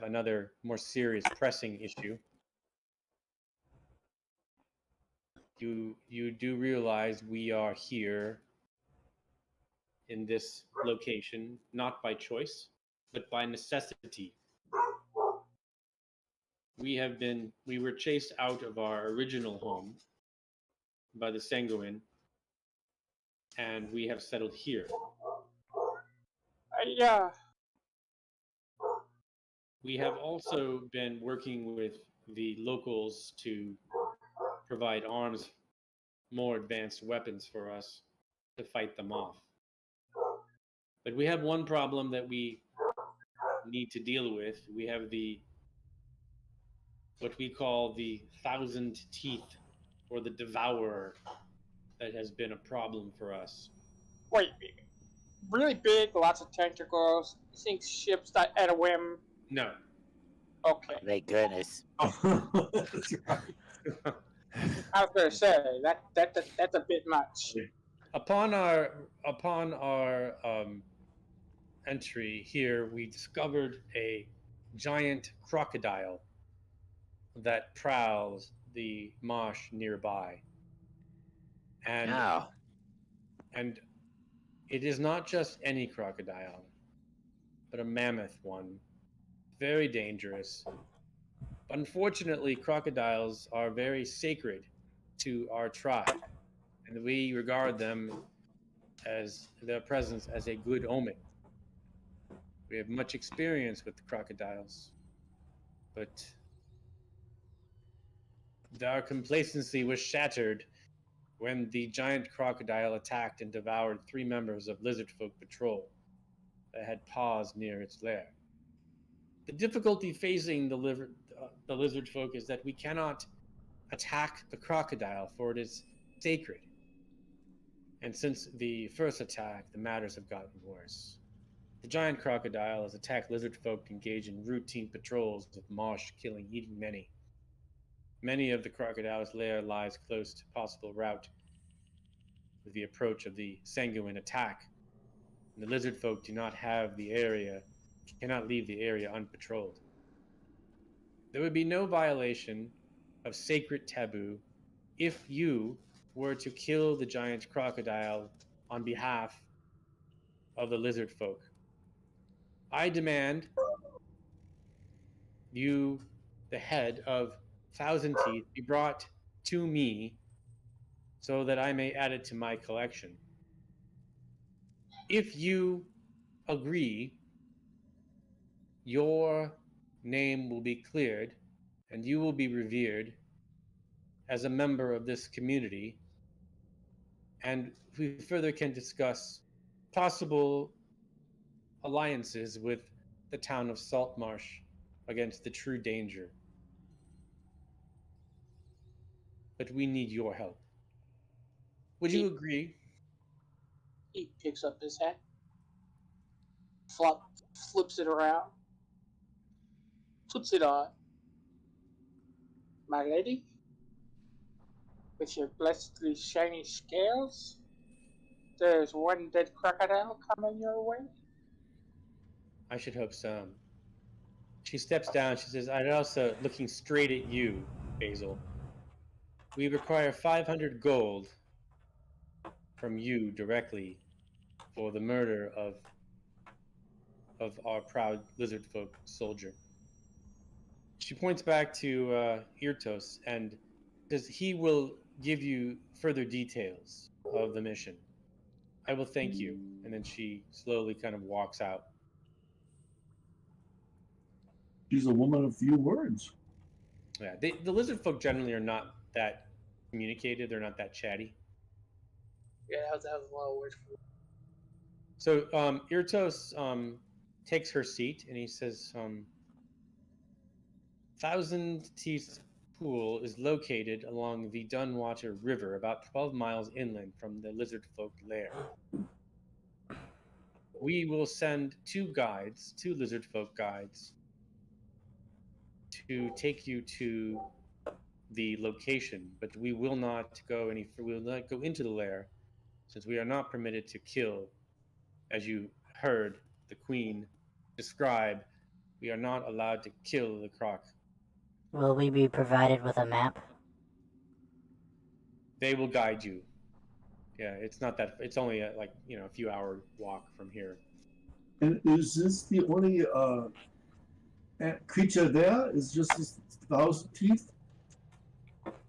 another more serious pressing issue. You do realize we are here in this location, not by choice, but by necessity. We were chased out of our original home by the Sanguine, and we have settled here. Yeah. We have also been working with the locals to provide arms, more advanced weapons for us to fight them off. But we have one problem that we need to deal with. We have what we call the 1,000 teeth, or the devourer, that has been a problem for us. Wait, really big, lots of tentacles. You think ships that at a whim? No. Okay. Thank goodness. That's right. I was gonna say that's a bit much. Upon our entry here, we discovered a giant crocodile that prowls the marsh nearby. And it is not just any crocodile, but a mammoth one. Very dangerous. But unfortunately, crocodiles are very sacred to our tribe, and we regard them as their presence as a good omen. We have much experience with the crocodiles, but our complacency was shattered when the giant crocodile attacked and devoured 3 members of Lizardfolk Patrol that had paused near its lair. The difficulty facing the Lizardfolk is that we cannot attack the crocodile, for it is sacred. And since the first attack, the matters have gotten worse. The giant crocodile has attacked Lizardfolk engaged in routine patrols of marsh, killing, eating many. Many of the crocodile's lair lies close to possible route with the approach of the Sanguine attack. And the Lizardfolk cannot leave the area unpatrolled. There would be no violation of sacred taboo if you were to kill the giant crocodile on behalf of the Lizardfolk. I demand you, the head of 1,000 Teeth, be brought to me so that I may add it to my collection. If you agree, your name will be cleared and you will be revered as a member of this community, and we further can discuss possible alliances with the town of Saltmarsh against the true danger. But we need your help. Would you agree? He picks up his hat, flips it around, puts it on. My lady, with your blessedly shiny scales, there's one dead crocodile coming your way. I should hope so. She steps down. She says, I'd also, looking straight at you, Basil, we require 500 gold from you directly for the murder of our proud Lizardfolk soldier. She points back to Irtos and says he will give you further details of the mission. I will thank you. And then she slowly kind of walks out. She's a woman of few words. Yeah, the Lizardfolk generally are not that communicative. They're not that chatty. Yeah, that was a lot of words for me. So Irtos takes her seat and he says, 1,000 Teeth Pool is located along the Dunwater River, about 12 miles inland from the Lizardfolk lair. We will send 2 Lizardfolk guides, to take you to the location, but we will not go into the lair, since we are not permitted to kill, as you heard the Queen describe We are not allowed to kill the croc. Will we be provided with a map? They will guide you. Yeah, it's not that. It's only a few hour walk from here. And is this the only creature there? Is just this 1,000 teeth?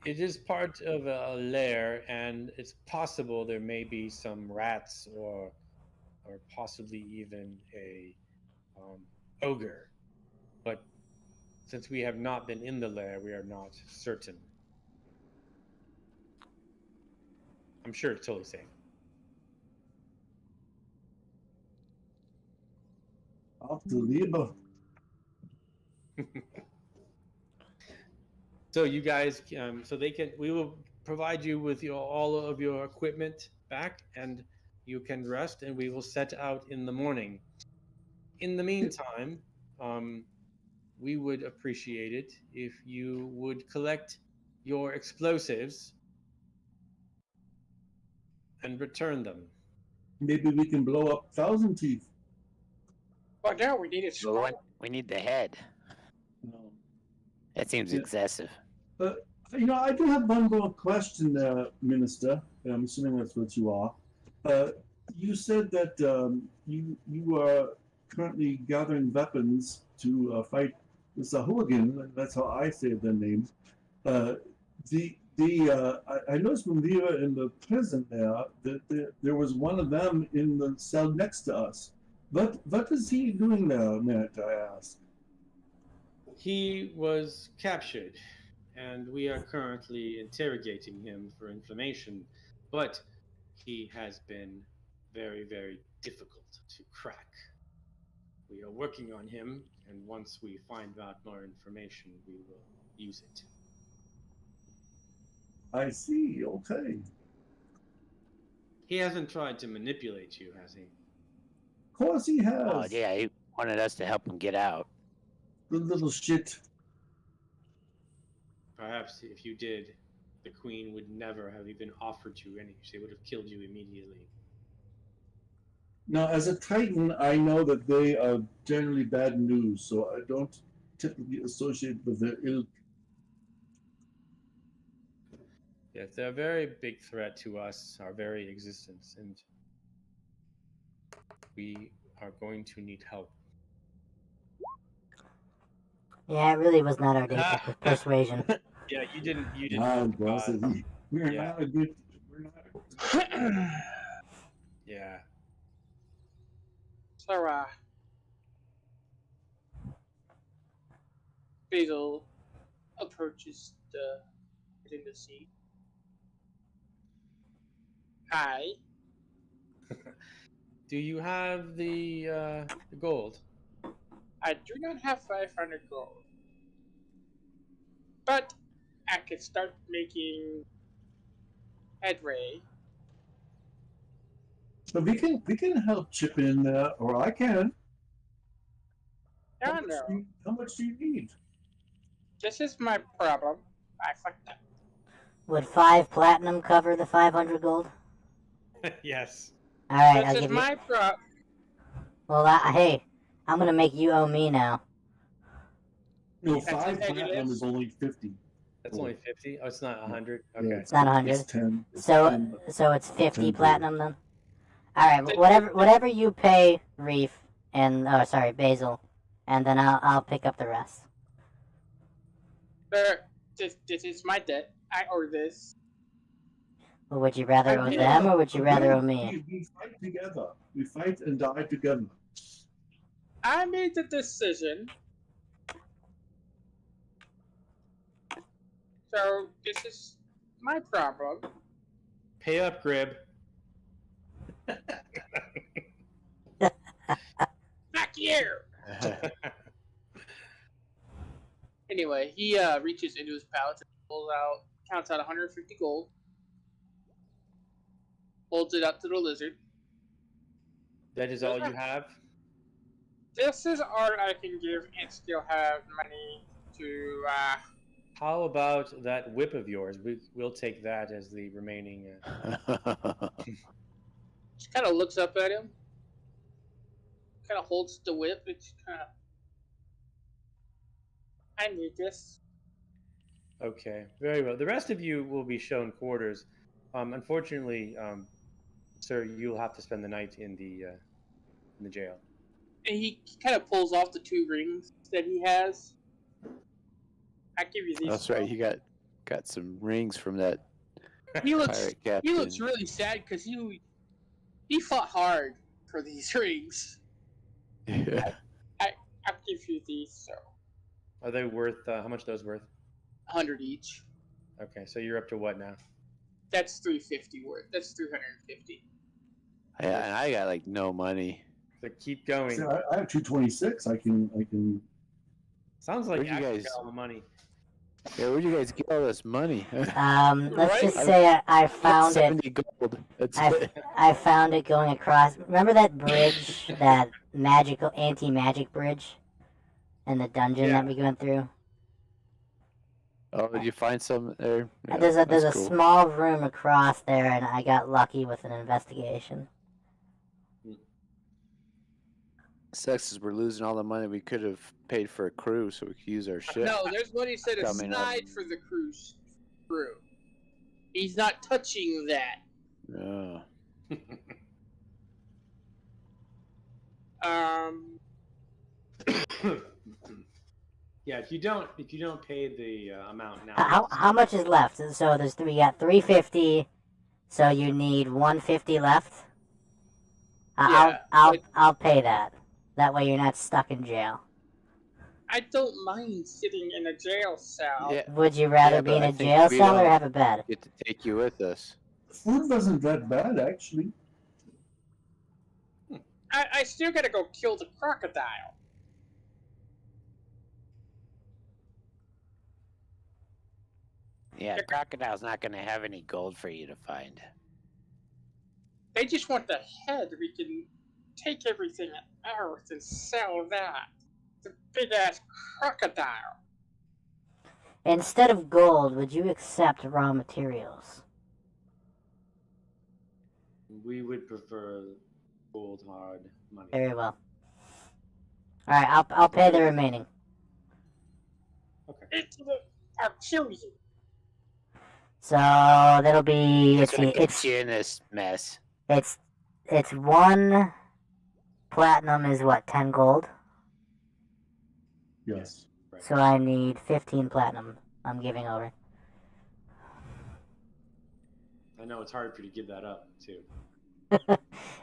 It is part of a lair, and it's possible there may be some rats or possibly even a ogre. But since we have not been in the lair, we are not certain. I'm sure it's totally safe. Auf die Liebe. So you guys, we will provide you with all of your equipment back, and you can rest, and we will set out in the morning. In the meantime, we would appreciate it if you would collect your explosives and return them. Maybe we can blow up 1,000 teeth. Well, no, we need it small. We need the head. No. That seems Yeah. excessive. I do have one more question, Minister. I'm assuming that's what you are. You said that you are currently gathering weapons to fight the Sahuagin, and that's how I say their name. I noticed when we were in the prison there that there was one of them in the cell next to us. What is he doing there, may I ask? He was captured, and we are currently interrogating him for information, but he has been very, very difficult to crack. We are working on him, and once we find out more information, we will use it. I see, okay. He hasn't tried to manipulate you, has he? Of course he has. Oh, yeah, he wanted us to help him get out. The little shit. Perhaps if you did, the Queen would never have even offered you any. She would have killed you immediately. Now, as a Titan, I know that they are generally bad news, so I don't typically associate with their ilk. Yes, they're a very big threat to us, our very existence, and we are going to need help. Yeah, it really was not our day for persuasion. Yeah, you didn't. We're Yeah. not a good. We're not. Yeah. So, Basil approaches the seat. Hi. Do you have the gold? I do not have 500 gold, but I can start making headway. But we can help chip in there, or I can. No, no. How much do you need? This is my problem. I fucked up. Would 5 platinum cover the 500 gold? Yes. All right, I'll This is give you. my problem. Well, hey, I'm gonna make you owe me now. No, That's 5 okay, platinum yes. is only 50. That's only 50. Oh, it's not 100. Yeah, Okay. It's not 100. It's 10. It's So 10. it's 50 10 platinum then. All right, whatever you pay Reef and Basil, and then I'll pick up the rest. This is my debt. I owe this. Well, would you rather owe them or would you rather owe me? We fight together. We fight and die together. I made the decision. So this is my problem. Pay up, Grib. Fuck you! Anyway, he reaches into his pouch and counts out 150 gold, holds it up to the lizard. That is all you have? This is all I can give and still have money to, How about that whip of yours? We'll take that as the remaining. She kind of looks up at him, kind of holds the whip, and she kind of I need this. Okay, very well. The rest of you will be shown quarters. Unfortunately, sir, you'll have to spend the night in the jail. And he kind of pulls off the 2 rings that he has. I give you these. That's right. He got some rings from that He looks pirate captain. he looks really sad because he fought hard for these rings. Yeah. I'll give you these, so Are they worth? How much are those worth? 100 each. Okay, so you're up to what now? That's 350 worth. That's 350. Yeah, and I got like no money. So keep going. See, I have 226. I can. Sounds like Where'd you Axe guys- got all the money. Yeah, where'd you guys get all this money? Let's Right? just say I found it. 70 gold. That's it. I found it going across. Remember that bridge, that magical anti-magic bridge, in the dungeon Yeah. that we went through? Oh, did you find some there? Yeah, there's a that's cool. small room across there, and I got lucky with an investigation. Sucks is we're losing all the money we could have paid for a crew so we could use our ship. No, there's money set Coming up. aside for the cruise crew. He's not touching that. No. Yeah, if you don't pay the amount now. How much is left? So we got 350. So you need 150 left. Yeah, I'll pay that. That way you're not stuck in jail. I don't mind sitting in a jail cell. Yeah, Would you rather Yeah, be but in I a think jail we cell or don't- have a bed? get to take you with us. Food wasn't that bad, actually. I still gotta go kill the crocodile. Yeah, crocodile's not gonna have any gold for you to find. They just want the head. We can take everything out and sell that. It's a big ass crocodile. Instead of gold, would you accept raw materials? We would prefer gold hard money. Very well. All right, I'll pay the remaining. I'll kill you. So that'll be It's gonna get you in this mess. it's 1 platinum is what, 10 gold? Yes. Right. So I need 15 platinum. I'm giving over. I know it's hard for you to give that up too.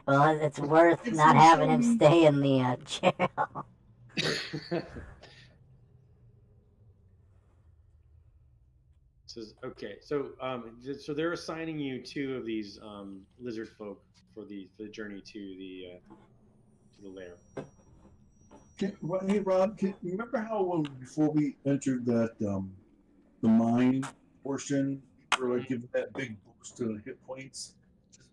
Well, it's worth It's not having him insane. stay in the jail. Okay, so so they're assigning you 2 of these lizard folk for the journey to the lair. Hey, Rob, remember how before we entered that the mine portion, we were like giving that big boost to the hit points?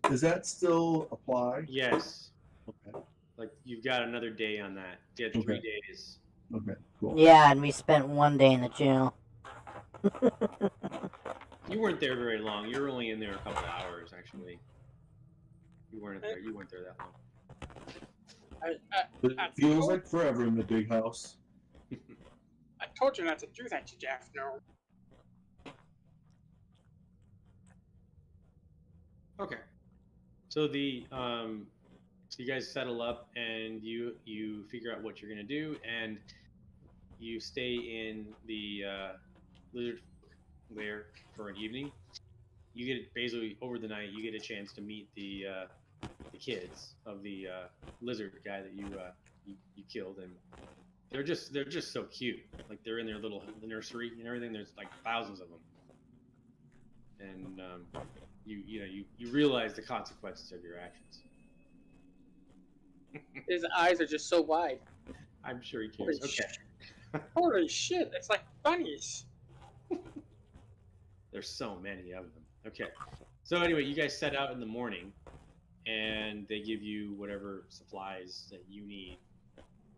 Does that still apply? Yes, Okay. like you've got another day on that. You had 3 days. Okay. Cool. Yeah, and we spent 1 day in the jail. You weren't there very long. You were only in there a couple hours, actually. You weren't there. You weren't there that long. But it feels like forever in the big house. I told you not to do that to Jeff. No. Okay. So so you guys settle up and you figure out what you're gonna do, and you stay in the lizard lair for an evening. You get basically over the night. You get a chance to meet the kids of the lizard guy that you killed, and they're just so cute. Like they're in their little nursery and everything. There's like thousands of them, and you realize the consequences of your actions. His eyes are just so wide. I'm sure he cares. Holy Okay. Holy shit! It's like bunnies. There's so many of them. Okay. So anyway, you guys set out in the morning, and they give you whatever supplies that you need.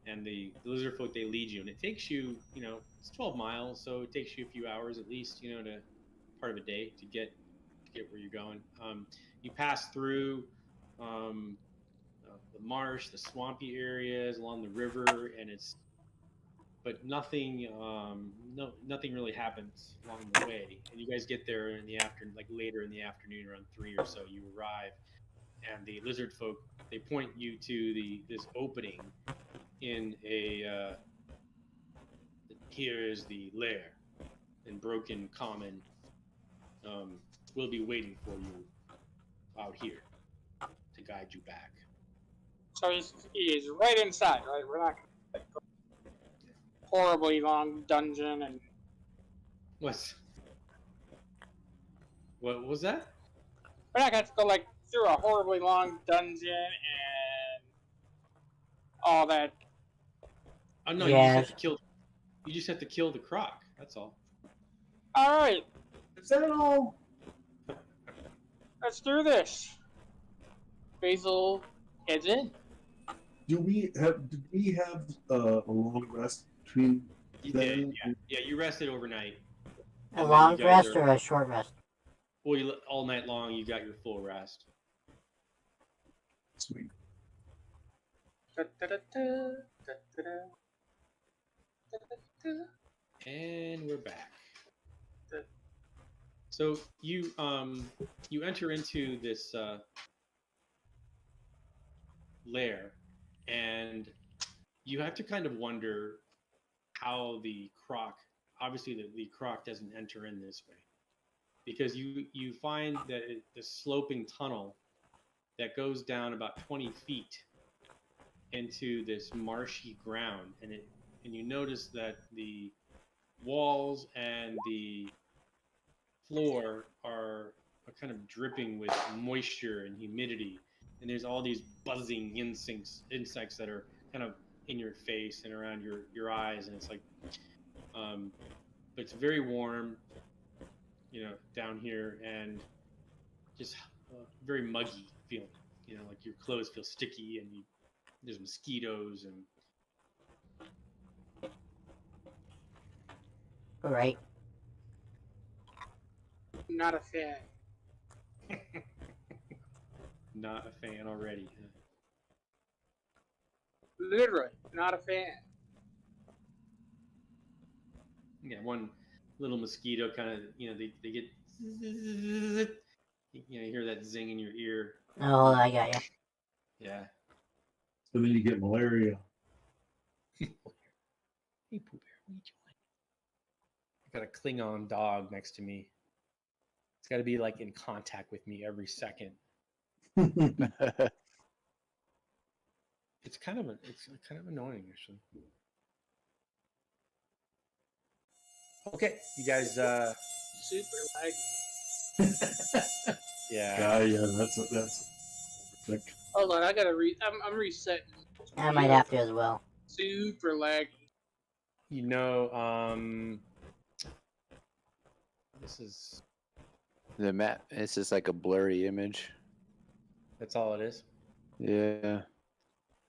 And the lizard folk, they lead you, and it takes you, it's 12 miles, so it takes you a few hours at least, to part of a day to get where you're going. You pass through the marsh, the swampy areas along the river, and it's but nothing nothing really happens along the way. And you guys get there in the afternoon, like later in the afternoon, around 3 or so. You arrive, and the lizard folk, they point you to this opening in a here is the lair in broken common. We'll be waiting for you out here to guide you back. So he's right inside, right? We're not like, horribly long dungeon and What was that? we're not gonna have to go like through a horribly long dungeon and all that. Oh no, Yeah. you just have to kill the croc. That's all. All right, Is that all? let's do this. Basil heads in. Did we have a long rest between You then? did, yeah. You rested overnight. A And then long you guys rest are- or a short rest? Well, all night long you got your full rest. Sweet. And we're back. So you enter into this lair, and you have to kind of wonder how the croc. Obviously, the croc doesn't enter in this way, because you find that the sloping tunnel that goes down about 20 feet into this marshy ground, and you notice that the walls and the floor are kind of dripping with moisture and humidity, and there's all these buzzing insects that are kind of in your face and around your eyes, and it's like but it's very warm, down here, and just very muggy feeling, like your clothes feel sticky, and there's mosquitoes and Right. Not a fan. not a fan already. Huh? Literally, not a fan. Yeah, one little mosquito kind of, they get, you hear that zing in your ear. Oh, I got you. Yeah. So then you get malaria. Hey, Pooh Bear, what are you doing? I got a Klingon dog next to me. It's got to be like in contact with me every second. It's kind of annoying, actually. Okay, you guys. Super laggy. Yeah. Yeah, that's thick. Hold on, I gotta I'm resetting. I might have to as well. Super laggy. This is. The map, it's just like a blurry image. That's all it is. Yeah.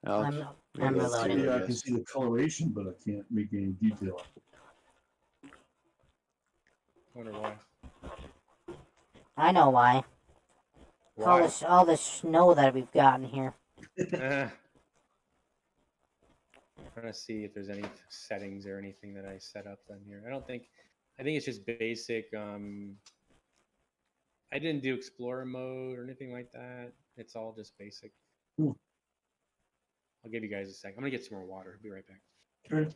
I'm yeah, reloading. Yeah, I can see the coloration, but I can't make any detail. Wonder why. I know why. Why? All the snow that we've gotten here. I'm trying to see if there's any settings or anything that I set up on here. I think it's just basic. I didn't do Explorer mode or anything like that. It's all just basic. Hmm. I'll give you guys a sec. I'm gonna get some more water. Be right back. Okay.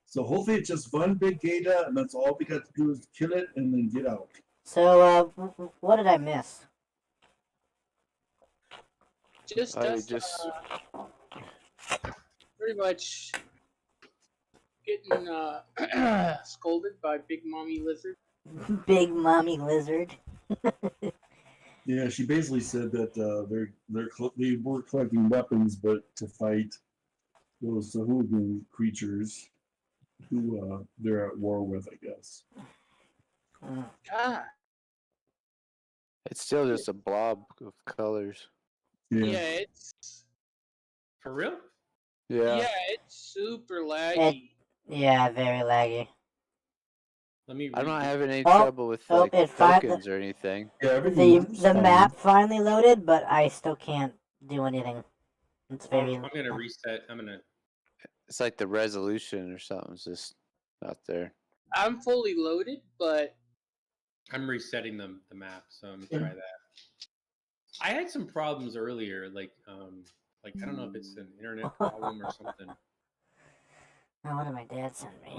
So hopefully it's just one big gator, and that's all we got to do is kill it and then get out. So, what did I miss? Just pretty much getting scolded by Big Mommy Lizard. Big Mommy Lizard. Yeah, she basically said that they were collecting weapons, but to fight those Sahuagin creatures who they're at war with, I guess. God. It's still just a blob of colors. Yeah, it's For real? yeah, it's super laggy. Yeah, very laggy. Let me. I'm not having any Oh, trouble with oh, like it fi- tokens or anything. Yeah, everything looks The fine. map finally loaded, but I still can't do anything. It's very. I'm gonna reset. It's like the resolution or something's just not there. I'm fully loaded, but I'm resetting the map, so I'm gonna try that. I had some problems earlier, like I don't know if it's an internet problem or something. Oh, what did my dad send me?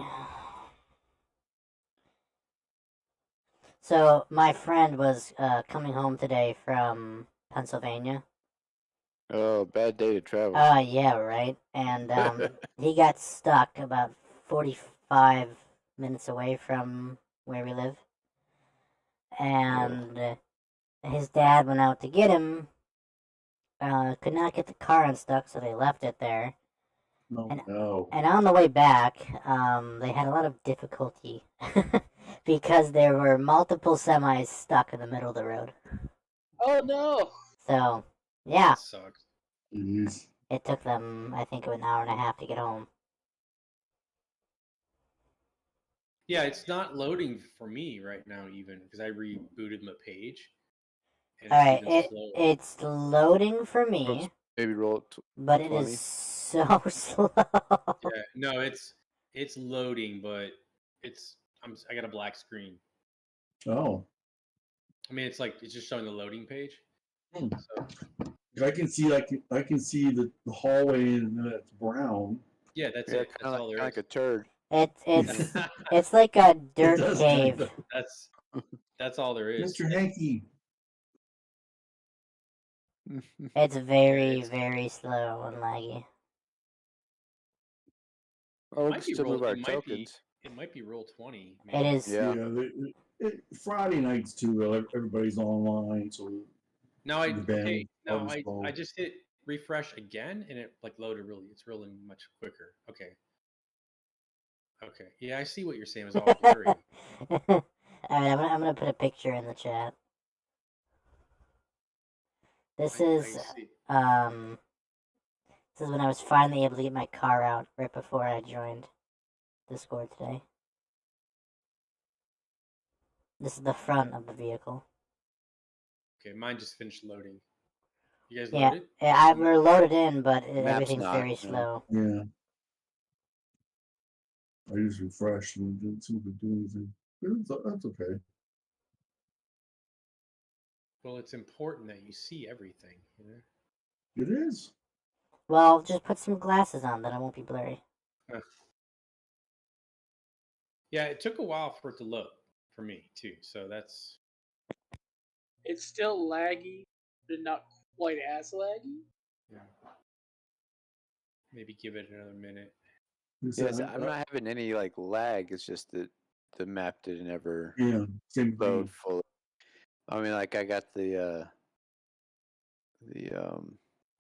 So my friend was coming home today from Pennsylvania. Oh, bad day to travel. Yeah, right. And he got stuck about 45 minutes away from where we live. And his dad went out to get him. Could not get the car unstuck, so they left it there. No. And on the way back, they had a lot of difficulty because there were multiple semis stuck in the middle of the road. oh no! So, yeah, That sucks. Jeez. it took them, I think, an hour and a half to get home. Yeah, it's not loading for me right now, even because I rebooted my page. And All right, even slower. it's loading for me, Maybe roll it. but it 20. is so slow. Yeah, no, it's loading, but I got a black screen. Oh. I mean, it's just showing the loading page. Hmm. So I can see the hallway and it's brown. yeah, that's Yeah, it. That's all there is. like a turd. It's like a dirt does cave. kinda. That's all there is. Mr. Hanky. It's very, it's- very slow and laggy. Oh, we might can be still move roll- our it might be- tokens. It might be roll 20. It maybe. is. Yeah. Friday nights too. Everybody's online, so Now I the band now is I slow. just hit refresh again, and it loaded really. It's rolling much quicker. Okay. Okay. Yeah, I see what you're saying. It was all blurry. Alright, I'm gonna put a picture in the chat. This I is see. this is when I was finally able to get my car out right before I joined Discord today. This is the front of the vehicle. Okay, mine just finished loading. You guys Yeah, loaded? we're loaded in, but everything's not, very no. slow. Yeah. I just refreshed and didn't seem to do anything. That's okay. Well, it's important that you see everything. You know? It is. Well, just put some glasses on, then it won't be blurry. Yeah, it took a while for it to load for me too. So that's It's still laggy, but not quite as laggy. yeah. Maybe give it another minute. Yes, I'm not having any like lag. It's just that the map didn't ever Same load thing. fully. I mean, like I got the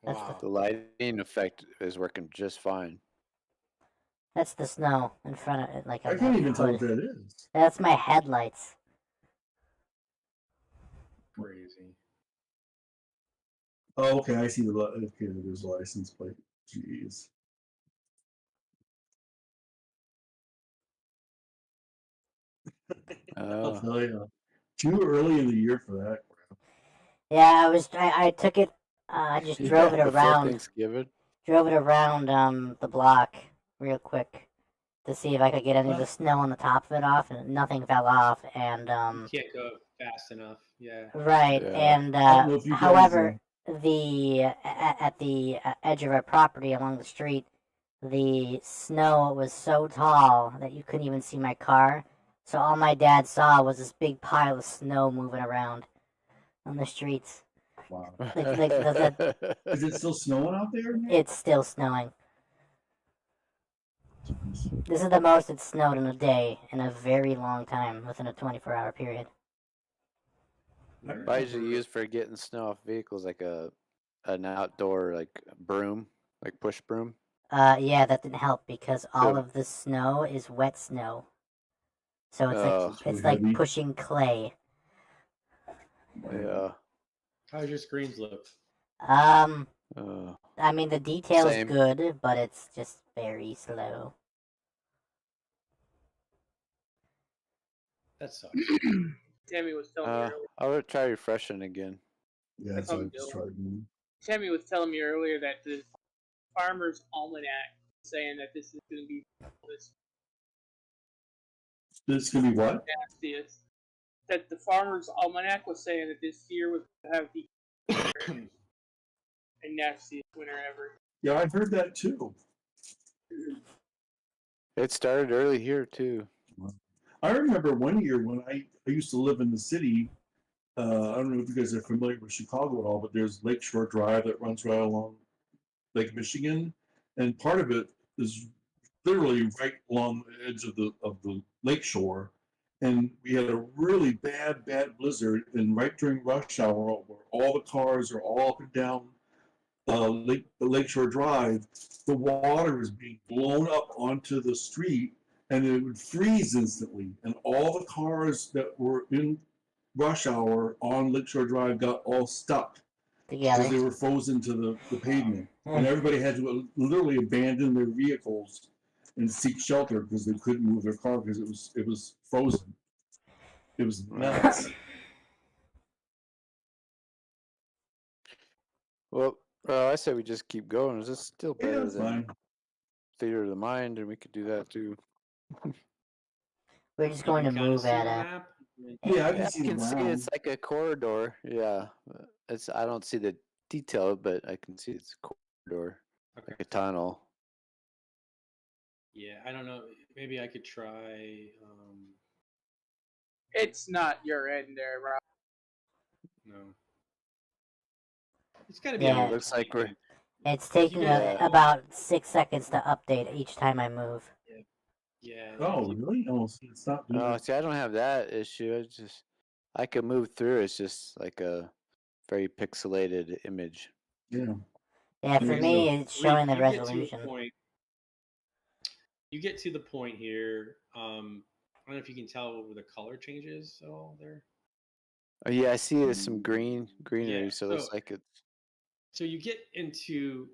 Wow. the lighting effect is working just fine. That's the snow in front of it, like I on can't the even tell hood. what that is. That's my headlights. Crazy. Oh, okay. I see okay. There's a license plate. Jeez. I'll tell you. Too early in the year for that. Yeah, I took it. I just drove it Before around. Thanksgiving. Drove it around the block real quick to see if I could get any of the snow on the top of it off, and nothing fell off. And Can't go fast enough. Yeah. right, Yeah. and I don't know if you guys, however, at the edge of our property along the street, the snow was so tall that you couldn't even see my car. So all my dad saw was this big pile of snow moving around on the streets. Wow. Is it still snowing out there? It's still snowing. This is the most it's snowed in a day in a very long time within a 24-hour period. I usually use for getting snow off vehicles like an outdoor like broom, like push broom. Yeah, that didn't help because all So- of the snow is wet snow. So it's Oh. it's like pushing clay. Yeah. How's your screens look? I mean the detail's Same. good, but it's just very slow. That sucks. Tammy was telling me earlier. I'll try refreshing again. Yeah, that's what I just tried. Tammy was telling me earlier that the Farmer's Almanac saying that this is going to be this This could be what? nastiest. That the Farmer's Almanac was saying that this year was going to have the and nastiest winter ever. Yeah, I heard that too. It started early here too. I remember one year when I used to live in the city. I don't know if you guys are familiar with Chicago at all, but there's Lakeshore Drive that runs right along Lake Michigan, and part of it is literally right along the edge of the lakeshore. And we had a really bad blizzard, and right during rush hour, where all the cars are all up and down Lakeshore Drive, the water is being blown up onto the street, and it would freeze instantly. And all the cars that were in rush hour on Lakeshore Drive got all stuck because they together. were frozen to the pavement. And everybody had to literally abandon their vehicles and seek shelter because they couldn't move their car because it was frozen. It was nuts. Well, I say we just keep going. Is this still Yeah, better it's than fine. Theater of the Mind? And we could do that too. We're just You going to can kinda move see the at map. Yeah, I Yeah, can I see can the see ground. it's like a corridor. Yeah, it's. I don't see the detail, but I can see it's a corridor, Okay. like a tunnel. Yeah, I don't know. Maybe I could try. It's not your end there, Rob. No. It's got to be Yeah. on It looks like we're. It's taking guys- about 6 seconds to update each time I move. Yeah. Oh, if you- really? Oh, so it's not doing Oh, see, I don't have that issue. It's just I can move through. It's just like a very pixelated image. Yeah. Yeah, for Okay, me, so it's showing the you get to a resolution. point- You get to the point here. I don't know if you can tell where the color changes at all there. Oh yeah, I see there's some greenery, Yeah, so it looks like it's. So you get into,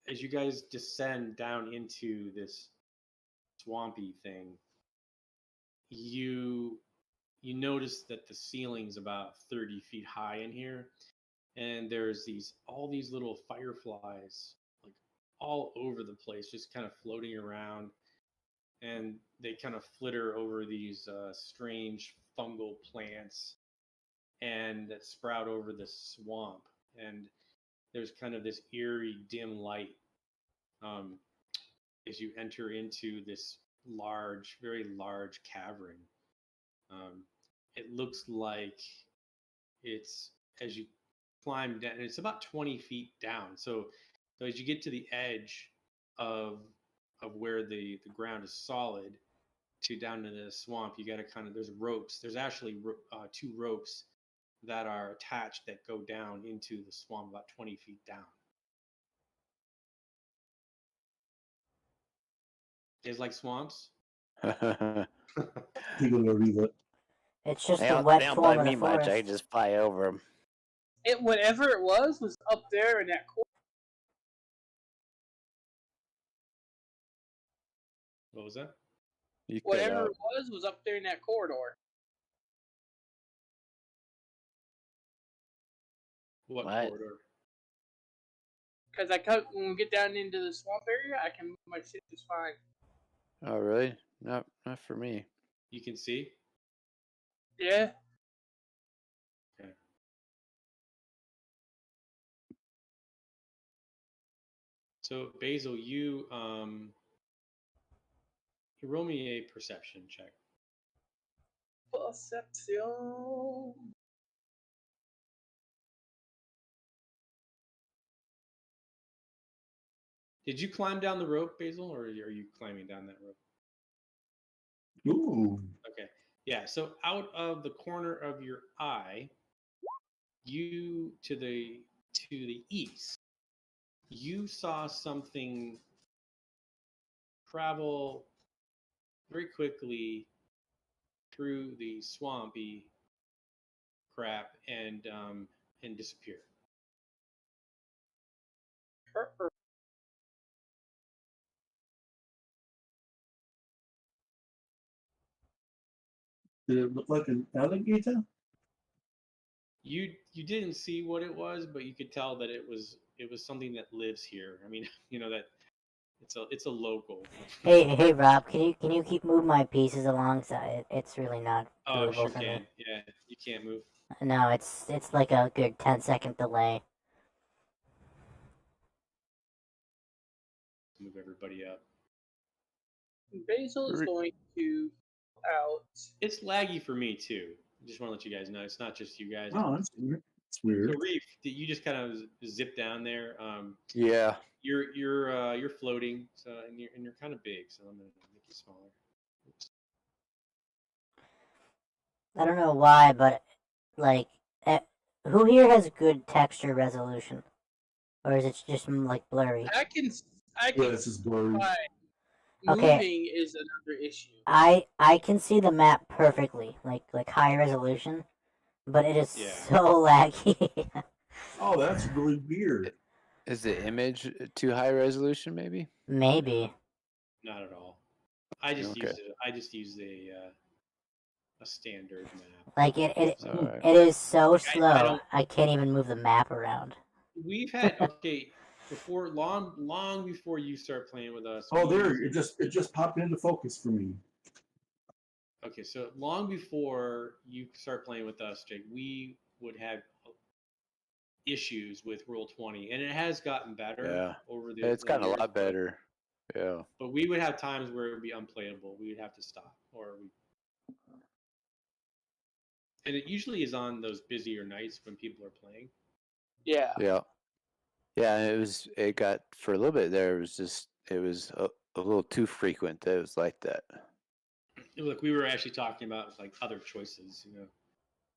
as you guys descend down into this swampy thing, you notice that the ceiling's about 30 feet high in here, and there's all these little fireflies like all over the place, just kind of floating around, and they kind of flitter over these strange fungal plants and that sprout over the swamp. And there's kind of this eerie dim light um, as you enter into this very large cavern. It looks like it's, as you climb down, and it's about 20 feet down. So as you get to the edge of where the ground is solid to down to the swamp, you got to there's ropes. There's actually two ropes that are attached that go down into the swamp about 20 feet down. You guys like swamps? take a little read it. It's just They the don't, wet they don't form bug of the me much. I forest. can just fly over them. Whatever it was up there in that corner. What was that? You cut Whatever out. it was up there in that corridor. What What? corridor? Because when we get down into the swamp area, I can move my shit just fine. Oh really? Not for me. You can see? Yeah. Okay. So Basil, you roll me a perception check. Perception. Did you climb down the rope, Basil, or are you climbing down that rope? Ooh. Okay. Yeah, so out of the corner of your eye, you to the east, you saw something travel very quickly through the swampy crap and disappear. Did it look like an alligator? You didn't see what it was, but you could tell that it was something that lives here. I mean, that it's a local. Hey, Rob, can you keep moving my pieces along? So it's really not Oh, doable sure for me. can. Yeah, you can't move. No, it's like a good 10-second delay. Move everybody up. Basil is going to out. It's laggy for me too. I just want to let you guys know it's not just you guys. Oh, that's weird. It's weird. So Reef, you just kind of zip down there. Yeah. You're floating, so and you're kind of big, so I'm gonna make you smaller. Oops. I don't know why, but like, who here has good texture resolution, or is it just like blurry? I can Yeah, this is blurry. why Okay. moving is another issue. I can see the map perfectly, like high resolution, but it is Yeah. so laggy. Oh, that's really weird. Is the image too high resolution? Maybe. Maybe. Not at all. I just Okay. use a standard map. Like it All right. it is so Like, slow. I don't. I can't even move the map around. We've had before long before you start playing with us. Oh, we there, used- it just popped into focus for me. Okay, so long before you start playing with us, Jake, we would have issues with Rule 20, and it has gotten better Yeah. over the It's gotten a years, lot better. Yeah. But we would have times where it would be unplayable. We would have to stop, and it usually is on those busier nights when people are playing. Yeah. Yeah. Yeah. And it got for a little bit there. It was a little too frequent. That it was like that. It was like we were actually talking about like other choices.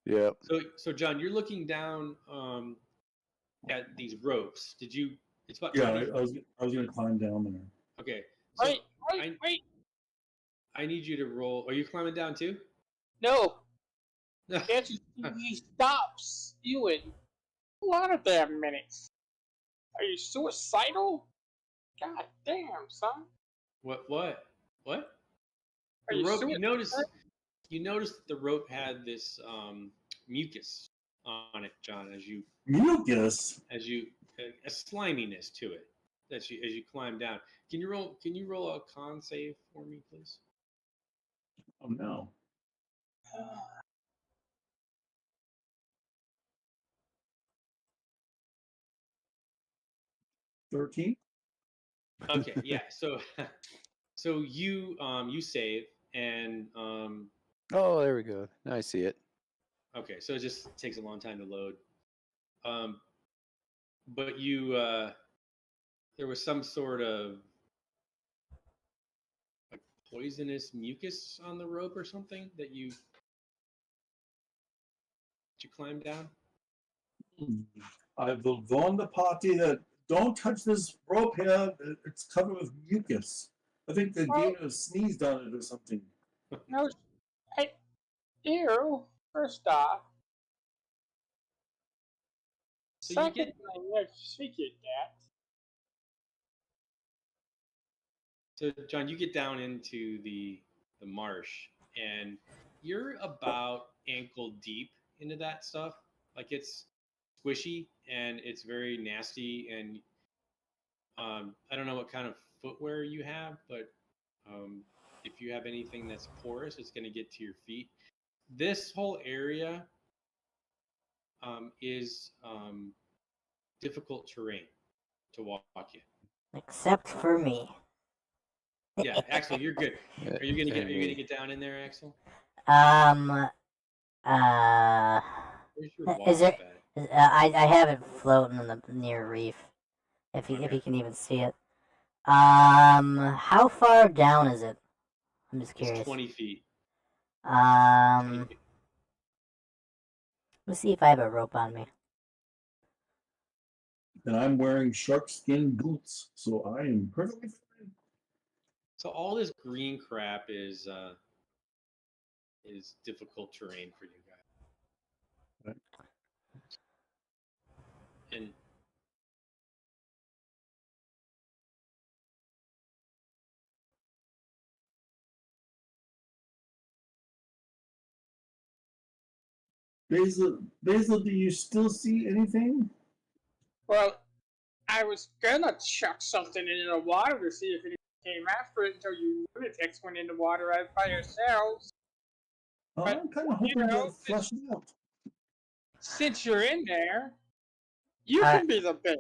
Yep. So John, you're looking down at these ropes. Did you? It's about Yeah, 20. I was gonna climb down there. Okay. So Wait. I need you to roll. Are you climbing down too? No. Can't you see he stops spewing a lot of damn minutes? Are you suicidal? God damn, son. What? Are The you rope. suicidal? You noticed that the rope had this mucus on it, John. Mucus. As you a sliminess to it as you climb down. Can you roll a con save for me, please? Oh no. 13? Okay, yeah. So you save and Oh, there we go. Now I see it. okay, so it just takes a long time to load. But you there was some sort of like poisonous mucus on the rope or something that you climbed down. I will warn the party that don't touch this rope here. It's covered with mucus. I think the gator sneezed on it or something. No. Ew. First off. So you get Second, I never figured that. So, John, you get down into the marsh, and you're about ankle deep into that stuff. Like it's squishy and it's very nasty. And I don't know what kind of footwear you have, but if you have anything that's porous, it's going to get to your feet. This whole area is difficult terrain to walk in. Except for me. Yeah, Axel, you're good. Are you gonna Maybe. get down in there, Axel? Um. Where's your Is wasp there? at? I have it floating in the near reef. If you Okay. can even see it. How far down is it? I'm just curious. It's 20 feet. 20 feet. Let's see if I have a rope on me. And I'm wearing shark skin boots, so I am perfectly fine. So all this green crap is difficult terrain for you guys. Right. And Basil, do you still see anything? Well, I was gonna chuck something into the water to see if it came after it until you lunatics went in the water out by yourselves. But, I'm kind of hoping that flushed out. Since you're in there, you Alright. can be the bait.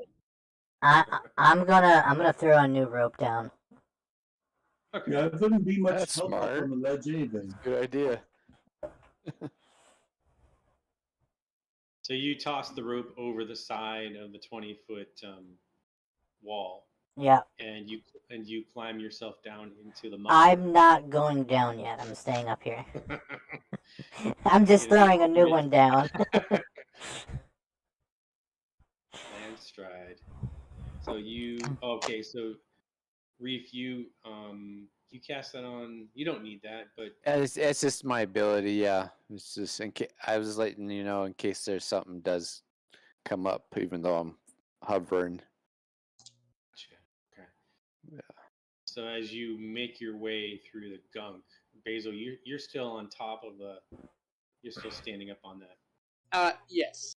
I'm gonna throw a new rope down. Okay. Yeah, it wouldn't be much That's help up smart. on the ledge anyway. Good idea. So you toss the rope over the side of the 20-foot wall, Yeah. and you climb yourself down into the mud. I'm not going down yet. I'm staying up here. I'm just You know, throwing a new one down. Land stride. So so Reef, you cast that on. You don't need that, but It's just my ability. Yeah, it's just in case I was letting you know in case there's something does come up, even though I'm hovering. okay. Yeah. So as you make your way through the gunk, Basil, you're still on top of the. You're still standing up on that. Yes.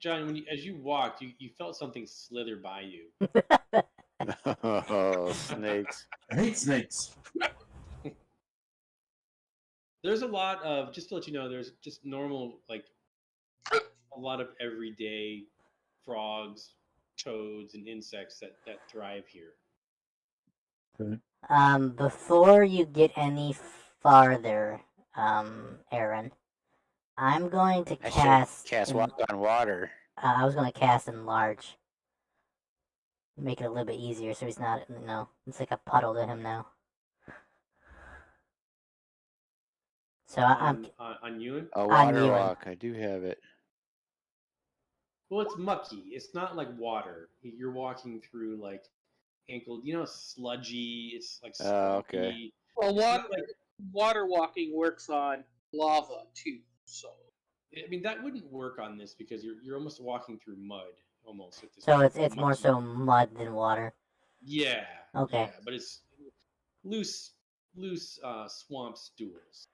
John, as you walked, you felt something slither by you. Oh, snakes! I hate snakes. There's a lot of, just to let you know, there's just normal, like, a lot of everyday frogs, toads, and insects that thrive here. Okay. Before you get any farther, Aaron, I'm going to I cast. should cast walk on water. I was going to cast enlarge. Make it a little bit easier so he's not, it's like a puddle to him now. So I'm On Ewan? A On water Ewan. walk. I do have it. Well, it's mucky. It's not like water. You're walking through like ankle, sludgy. It's like swampy. Okay. Well, It's not like, water walking works on lava too. So I mean, that wouldn't work on this because you're almost walking through mud almost at this So point. it's more Mucky. so mud than water. Yeah. Okay. Yeah, but it's loose swamp stools.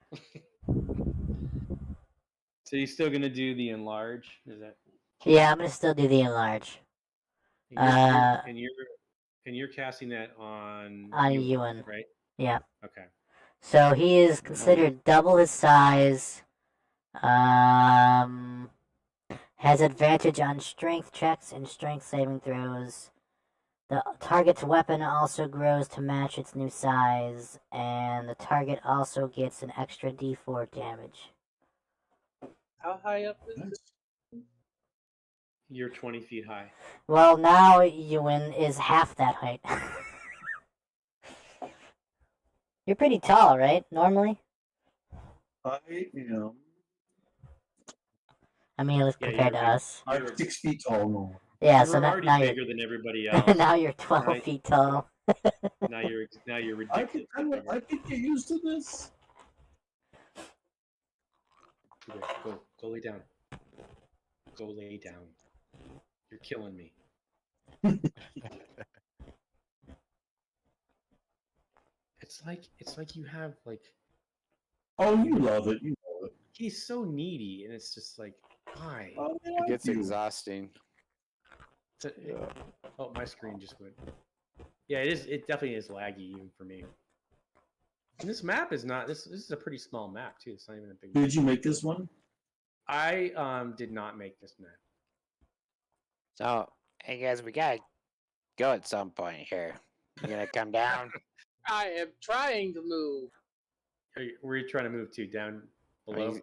So you're still gonna do the enlarge? Is that? Yeah, I'm gonna still do the enlarge. And you're casting that on Ewan. right? Yeah. Okay. So he is considered double his size. Has advantage on strength checks and strength saving throws. The target's weapon also grows to match its new size, and the target also gets an extra d4 damage. how high up is this? You're 20 feet high. Well, now Ewan is half that height. You're pretty tall, right? Normally? I am. I mean, at least compared to us. I'm 6 feet tall now. Yeah, You're so already now bigger you're than everybody else. now you're 12 Right. feet tall. Now you're I ridiculous. can get used to this. Go lay down. Go lay down. You're killing me. It's like you have like. Oh, you love it. You love it. He's so needy, and it's just like, why? Oh, I It like gets you. exhausting. Oh, my screen just went. Yeah, it is. It definitely is laggy even for me. And this map is not. This is a pretty small map too. It's not even a big. Did you make this one? I did not make this map. So, hey guys, we gotta go at some point here. You gonna come down? I am trying to move. Where are you trying to move to? Down below? you-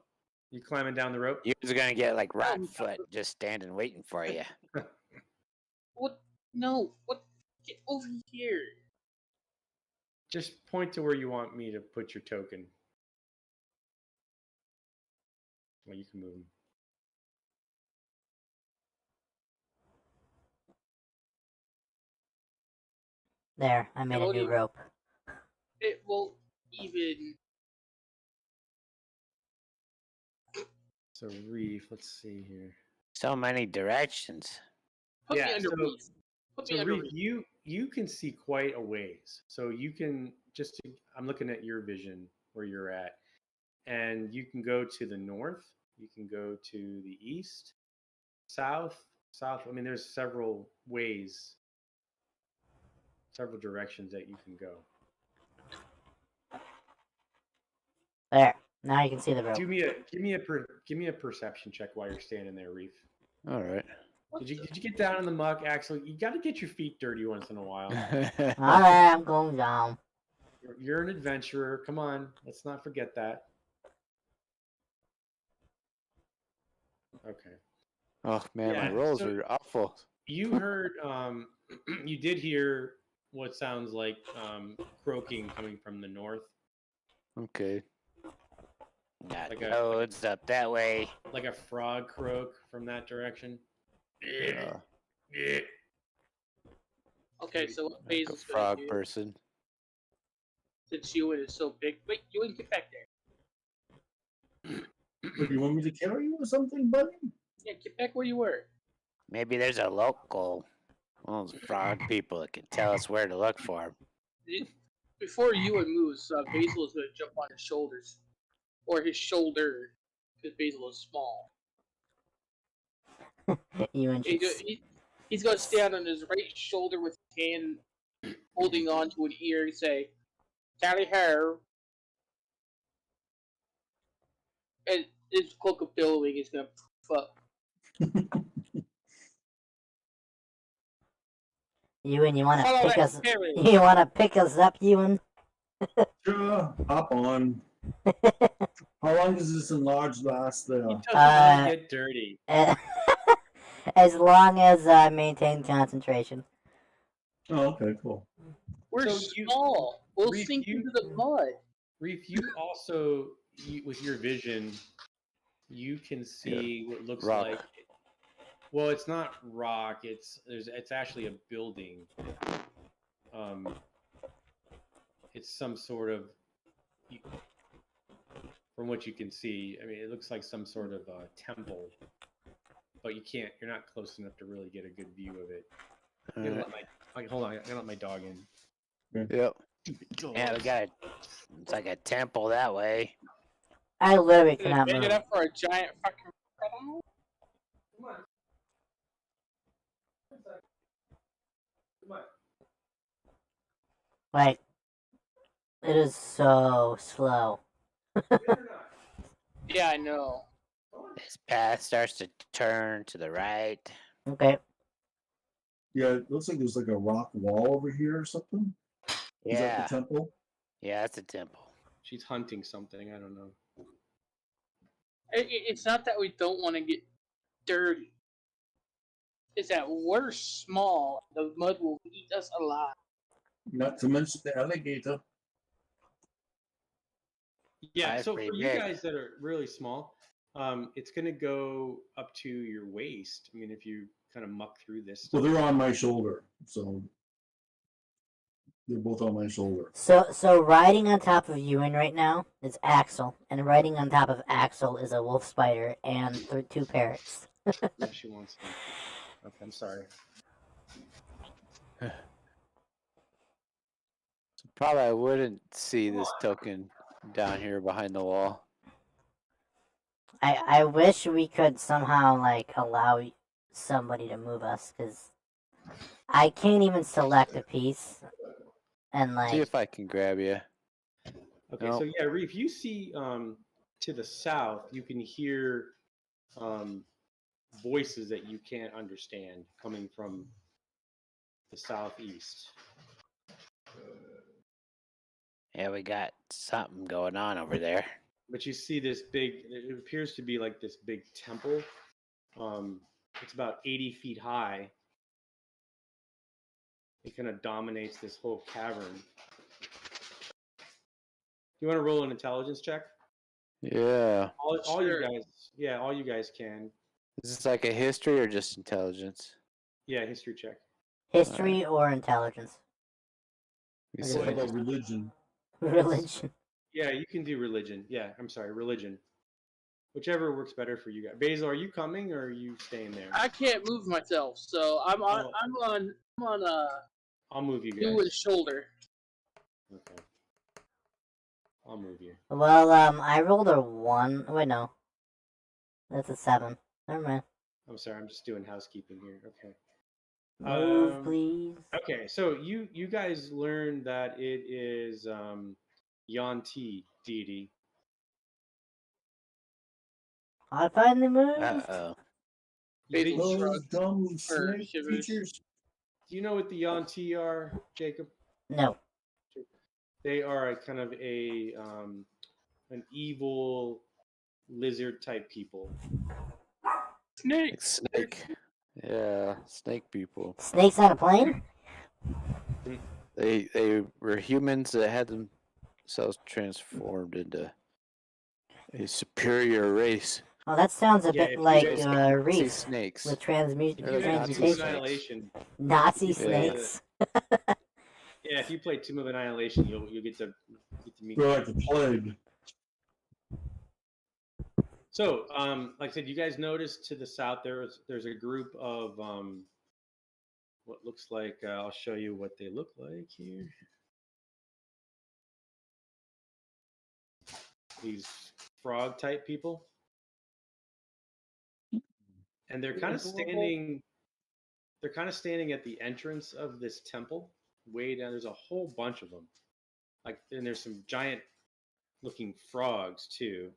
You climbing down the rope? You're just gonna get like rotten foot just standing waiting for you. What? No. What? Get over here. Just point to where you want me to put your token. Well, you can move them. There, I made a new rope. It won't even. So Reef, let's see here. So many directions. Put Yeah, me under so- Reef. Put me So under Reef, Reef. you can see quite a ways. So you can I'm looking at your vision. where you're at. And you can go to the north, you can go to the east, south. I mean, there's several ways, several directions that you can go. There. Now you can see the rope. Give me a perception check while you're standing there, Reef. All right. Did you get down in the muck, Axel? You got to get your feet dirty once in a while. Alright, I'm going down. You're an adventurer. Come on, let's not forget that. Okay. Oh man, Yeah, my rolls so- are awful. You heard, you did hear what sounds like croaking coming from the north, Okay. Got Like a- roads up that way. like a frog croak from that direction. Uh, Okay, so what like a Basil's gonna frog do, person. since Ewan is so big. Wait, Ewan, get back there. What, you want me to carry you or something, buddy? Yeah, get back where you were. Maybe there's a local, one of those frog people that can tell us where to look for him. Before Ewan moves, Basil is gonna jump on his shoulders. Or his shoulder, because Basil is small. You and He's gonna stand on his right shoulder with his hand holding on to an ear and say, "Tally ho!" And his cloak of billowing is gonna poof up. Ewan, you wanna Follow pick that us spirit. you wanna pick us up, Ewan? Sure, hop on. How long does this enlarged last there? He doesn't want to get dirty. As long as I maintain concentration. Oh, okay, cool. We're So you- small. We'll Reef, sink you- into the mud. Reef, you also, with your vision, you can see what looks Rock. like. Well, it's not rock. It's actually a building. It's some sort of, from what you can see. I mean, it looks like some sort of temple, but you're not close enough to really get a good view of it. I'm gonna Alright. let hold on, I'm gonna let my dog in. Yep. Yeah, we got it's like a temple that way. I literally Is it cannot big move. enough for a giant fucking crocodile? Come on. Come on. Like, it is so slow. Yeah, I know. This path starts to turn to the right. Okay. Yeah, it looks like there's like a rock wall over here or something. Is Yeah, that the temple? yeah, it's a temple. She's hunting something. I don't know. It's not that we don't want to get dirty. It's that we're small. The mud will eat us alive. Not to mention the alligator. Yeah, That's so for pretty you big. guys that are really small, it's going to go up to your waist. I mean, if you kind of muck through this Well, stuff. they're on my shoulder, so they're both on my shoulder. So riding on top of Ewan right now is Axel, and riding on top of Axel is a wolf spider and two parrots. Yeah, she wants them. Okay, I'm sorry. Probably I wouldn't see this token down here behind the wall. I wish we could somehow like allow somebody to move us, because I can't even select a piece, and See like if I can grab you. Okay, Nope. so yeah, Reef, you see to the south, you can hear voices that you can't understand coming from the southeast. Yeah, we got something going on over there. But you see this big, it appears to be like this big temple. It's about 80 feet high. It kind of dominates this whole cavern. You want to roll an intelligence check? Yeah. All Sure. you guys, yeah, all you guys can. Is this like a history or just intelligence? Yeah, history check. history or intelligence, We Okay. What said- about religion? religion. Yeah, you can do religion. Yeah, I'm sorry, religion. Whichever works better for you guys. Basil, are you coming or are you staying there? I can't move myself, so I'm on. Oh. I'm on. I'll move you guys. Ewan's shoulder. Okay. I'll move you. Well, I rolled a 1. Wait, no. That's a 7. Never mind. I'm sorry, I'm just doing housekeeping here. Okay. Move, please. Okay, so you guys learned that it is Yanti deity. I finally moved. Uh-oh. Baby Do Those dumb Or snake shivers. creatures. you know what the Yanti are, Jacob? No. They are a kind of an evil lizard type people. Snake. Like snake. Yeah, snake people. Snakes on a plane? They were humans that had themselves transformed into a superior race. Oh, that sounds a Yeah, bit if you like guys Nazi Reef snakes. with If you guys do transmutation. Annihilation, Nazi you play snakes. yeah, if you play Tomb of Annihilation, you'll get to meet. They're like the plague. So, like I said, you guys noticed to the south there's a group of what looks like I'll show you what they look like here. These frog type people, and they're kind of standing. They're kind of standing at the entrance of this temple, way down. There's a whole bunch of them. Like, and there's some giant looking frogs too.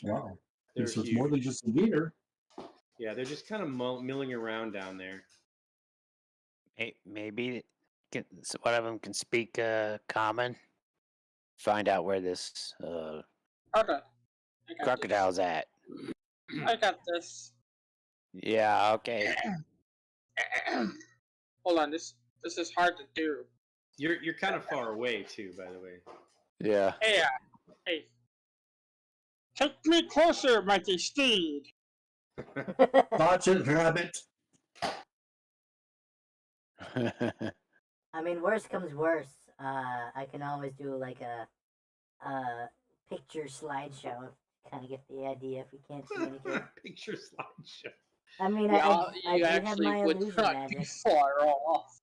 Wow. They're So it's huge. more than just a gator. Yeah, they're just kind of milling around down there. Maybe one of them can speak common. Find out where this Okay. I got crocodile's at. this. I got this. Yeah, okay. Hold on, this is hard to do. You're kind of far away too, by the way. Yeah. Hey. Take me closer, mighty steed. Watch it, rabbit. I mean, worst comes worst. I can always do like a picture slideshow. Kind of get the idea if we can't communicate. Picture slideshow. I mean, Yeah, I you do have actually my would illusion not magic. be far off.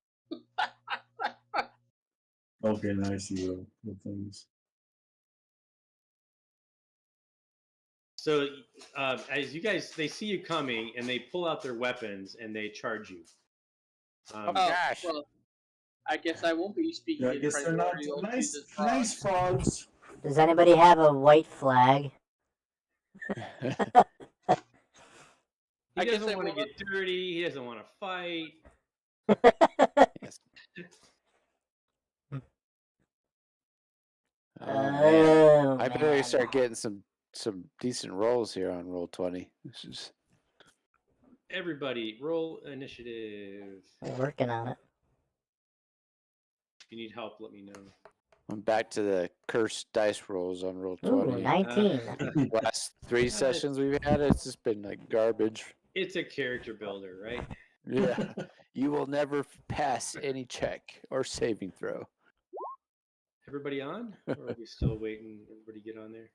Okay, now I see the things. So, as you guys, they see you coming, and they pull out their weapons and they charge you. Oh, gosh. Well, I guess I won't be speaking. Yeah, I guess they're not primordial to nice. the Nice frogs. frogs. Does anybody have a white flag? He I guess doesn't I want to will- get dirty. He doesn't want to fight. Yes. Oh, man. Oh, I better man. start getting some decent rolls here on roll 20. This is Everybody, roll initiative. We're working on it. If you need help, let me know. I'm back to the cursed dice rolls on roll Ooh, 20. 19. Last 3 sessions we've had, it's just been like garbage. It's a character builder, right? Yeah. You will never pass any check or saving throw. Everybody on? Or are we still waiting? Everybody get on there?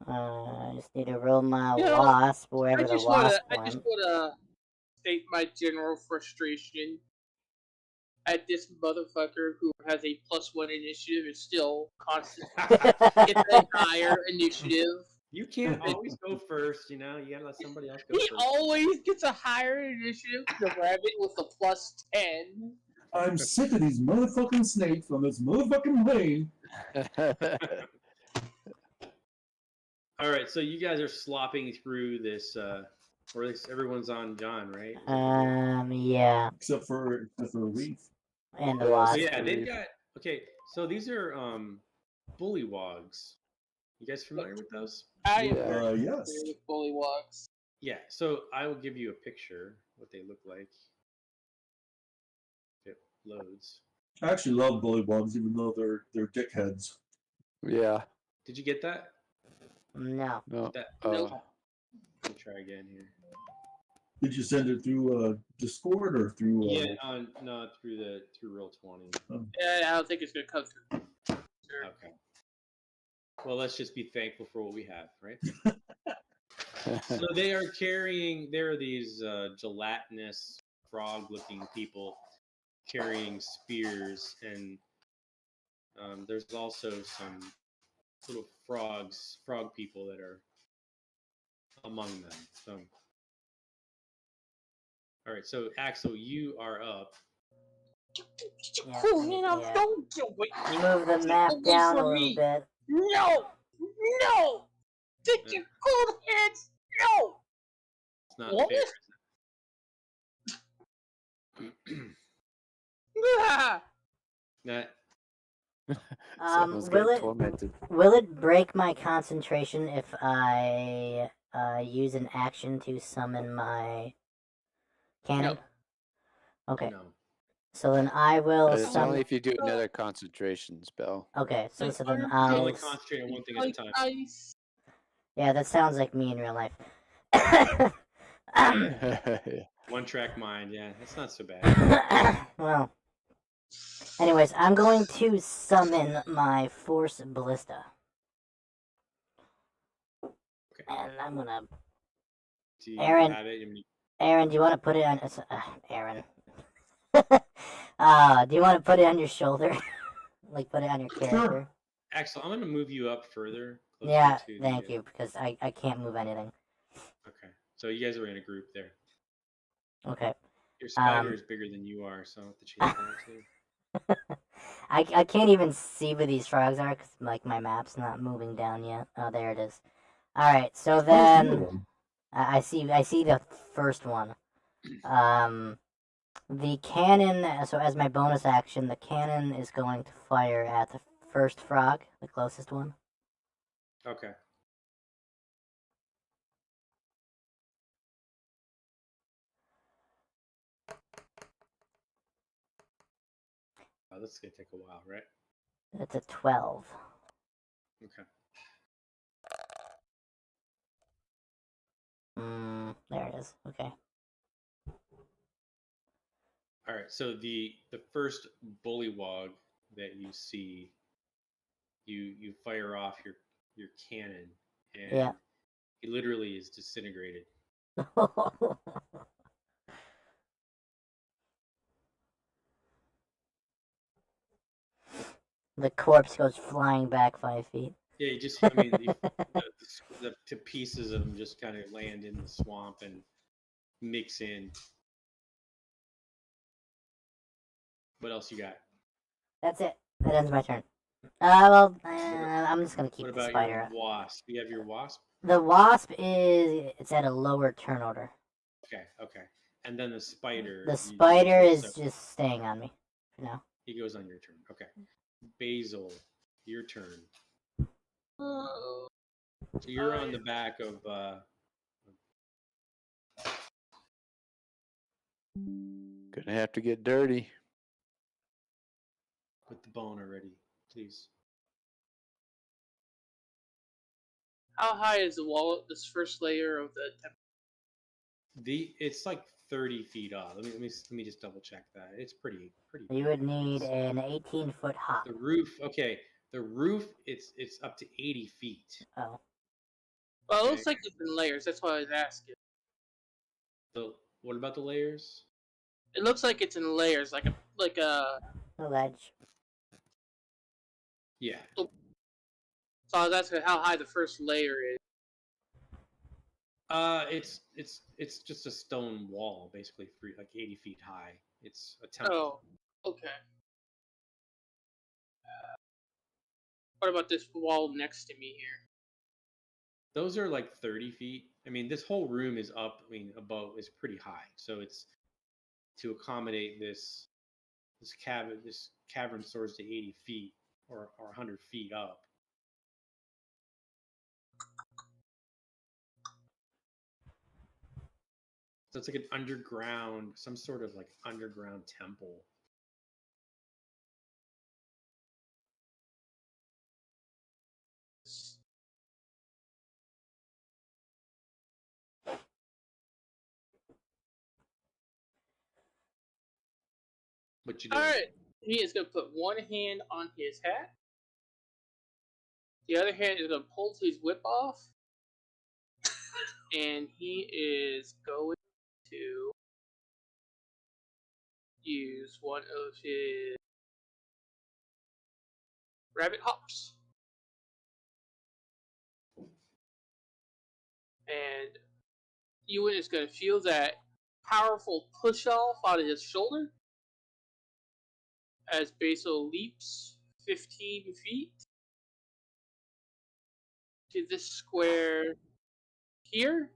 I just need to roll my You know, wasp wherever I the just wasp wanna went. state my general frustration at this motherfucker who has a +1 initiative and still constantly gets a higher initiative. You can't always go first, you know? You gotta let somebody else go He first. always gets a higher initiative than the rabbit with a +10. I'm sick of these motherfucking snakes on this motherfucking plane. All right, so you guys are slopping through this, or at least everyone's on John, right? Yeah. Except for Reef. And the Yeah, So wasp. yeah, they've got okay. So these are bullywogs. You guys familiar with those? I am Yeah. very familiar Yes. with bullywugs. Yeah. So I will give you a picture what they look like. It loads. I actually love bullywugs, even though they're dickheads. Yeah. Did you get that? No. No. That Nope. Let me try again here. Did you send it through Discord or through? Yeah, no, through Roll20. Yeah, I don't think it's gonna come through. Sure. Okay. Well, let's just be thankful for what we have, right? So there are these gelatinous frog-looking people carrying spears, and there's also some little frog people that are among them. So, all right. So Axel, you are up. Yeah, Cool, yeah. don't do it. Move the map Away down a from little me. bit. No! Take your cold hands! No! It's not What? fair. Ah! Nah, Someone's Will getting it tormented. will it break my concentration if I use an action to summon my cannon? Okay, no. so then I will But it's only summon. if you do another concentration spell. Okay, so then You I'll. only concentrate on one thing at a time. Ice. Yeah, that sounds like me in real life. One track mind. Yeah, that's not so bad. Well, anyways, I'm going to summon my Force Ballista. Okay. And I'm gonna. Do you Aaron. have it? Aaron, do you want to put it on? Aaron. Do you want to put it on your shoulder? Like put it on your character? Axel, I'm going to move you up further. Yeah, to thank the, you, because I can't move anything. Okay. So you guys are in a group there. Okay. Your spider is bigger than you are, so I'll have to change that too. I can't even see where these frogs are because like my map's not moving down yet. Oh, there it is. All right, so then I see the first one. The cannon. So as my bonus action, the cannon is going to fire at the first frog, the closest one. Okay. This is going to take a while, right? It's a 12. Okay. There it is. Okay. All right. So the first bullywog that you see, you fire off your cannon, and Yeah. he literally is disintegrated. The corpse goes flying back 5 feet. Yeah, you just, I mean, the pieces of them just kind of land in the swamp and mix in. What else you got? That's it. That ends my turn. I'm just gonna keep What the about spider. your wasp? You have your wasp? The wasp it's at a lower turn order. Okay. And then the spider. The spider is so just staying on me for now. he goes on your turn. Okay. Basil, your turn. Oh. So you're on the back of. Gonna have to get dirty. Put the bone already, please. How high is the wall? This first layer of the temple? It's like 30 feet up. Let me just double check that. It's pretty. You would need an 18-foot hop. The roof. Okay, the roof. It's up to 80 feet. Oh. Well, it looks like it's in layers. That's why I was asking. What about the layers? It looks like it's in layers, like a The ledge. Yeah. So that's how high the first layer is. It's just a stone wall, basically, like 80 feet high. It's a temple. Oh, okay. What about this wall next to me here? Those are like 30 feet. I mean, this whole room is up. I mean, above is pretty high, so it's to accommodate this cavern. This cavern soars to 80 feet or 100 feet up. So it's like an underground, some sort of like underground temple. What you doing? All right. He is going to put one hand on his hat. The other hand is going to pull his whip off. And he is going to use one of his rabbit hops. And Ewan is going to feel that powerful push off out of his shoulder as Basil leaps 15 feet to this square here.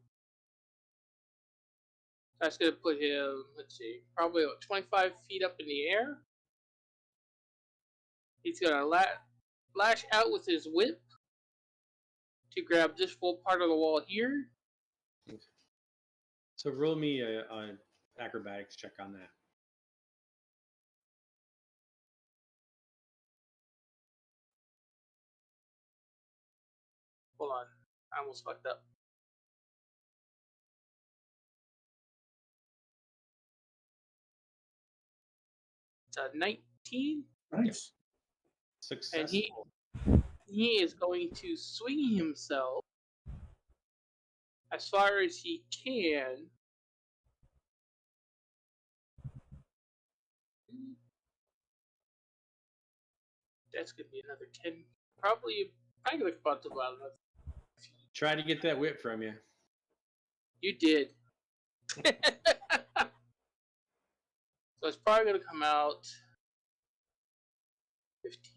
That's going to put him, let's see, probably about 25 feet up in the air. He's going to lash out with his whip to grab this full part of the wall here. So roll me a acrobatics check on that. Hold on, I almost fucked up. It's a 19. Nice. Successful. And he is going to swing himself as far as he can. That's going to be another 10. Probably like about another. Try to get that whip from you. You did. So it's probably going to come out 15.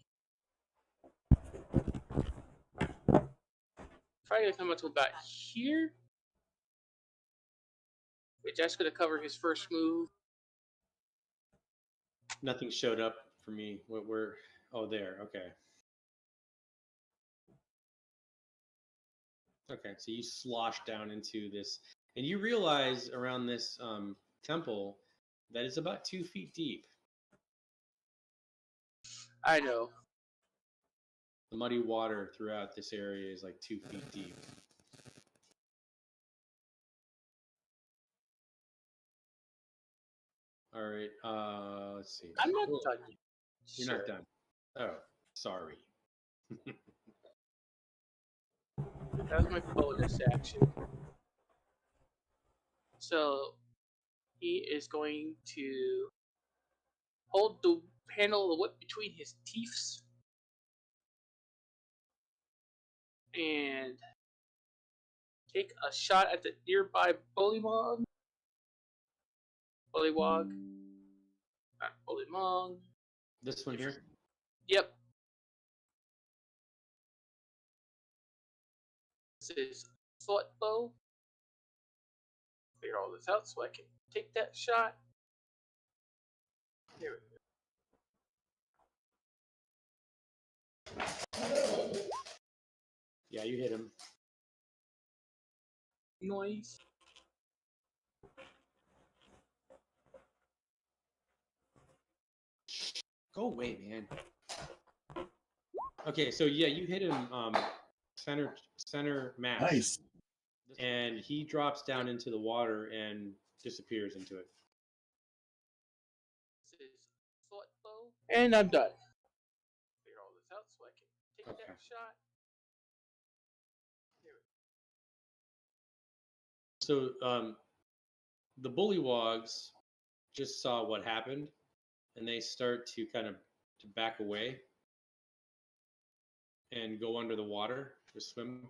Probably going to come out to about here. Which that's going to cover his first move. Nothing showed up for me. Oh, there. Okay. Okay, so you slosh down into this, and you realize around this temple that it's about 2 feet deep. I know. The muddy water throughout this area is like 2 feet deep. All right, let's see. I'm not done yet. You're not done. Oh, sorry. That was my bonus action. So he is going to hold the handle of the whip between his teeth and take a shot at the nearby bullywog. Not bullymong. This one here? Yep. This is thought bow. Figure all this out so I can take that shot. There we go. Yeah, you hit him. Noise. Go away, man. Okay, so yeah, you hit him center mass. Nice. And he drops down into the water and disappears into it. This is thought bow. And I'm done. Figure all this out so I can take that shot. So the bullywogs just saw what happened, and they start to kind of to back away and go under the water to swim.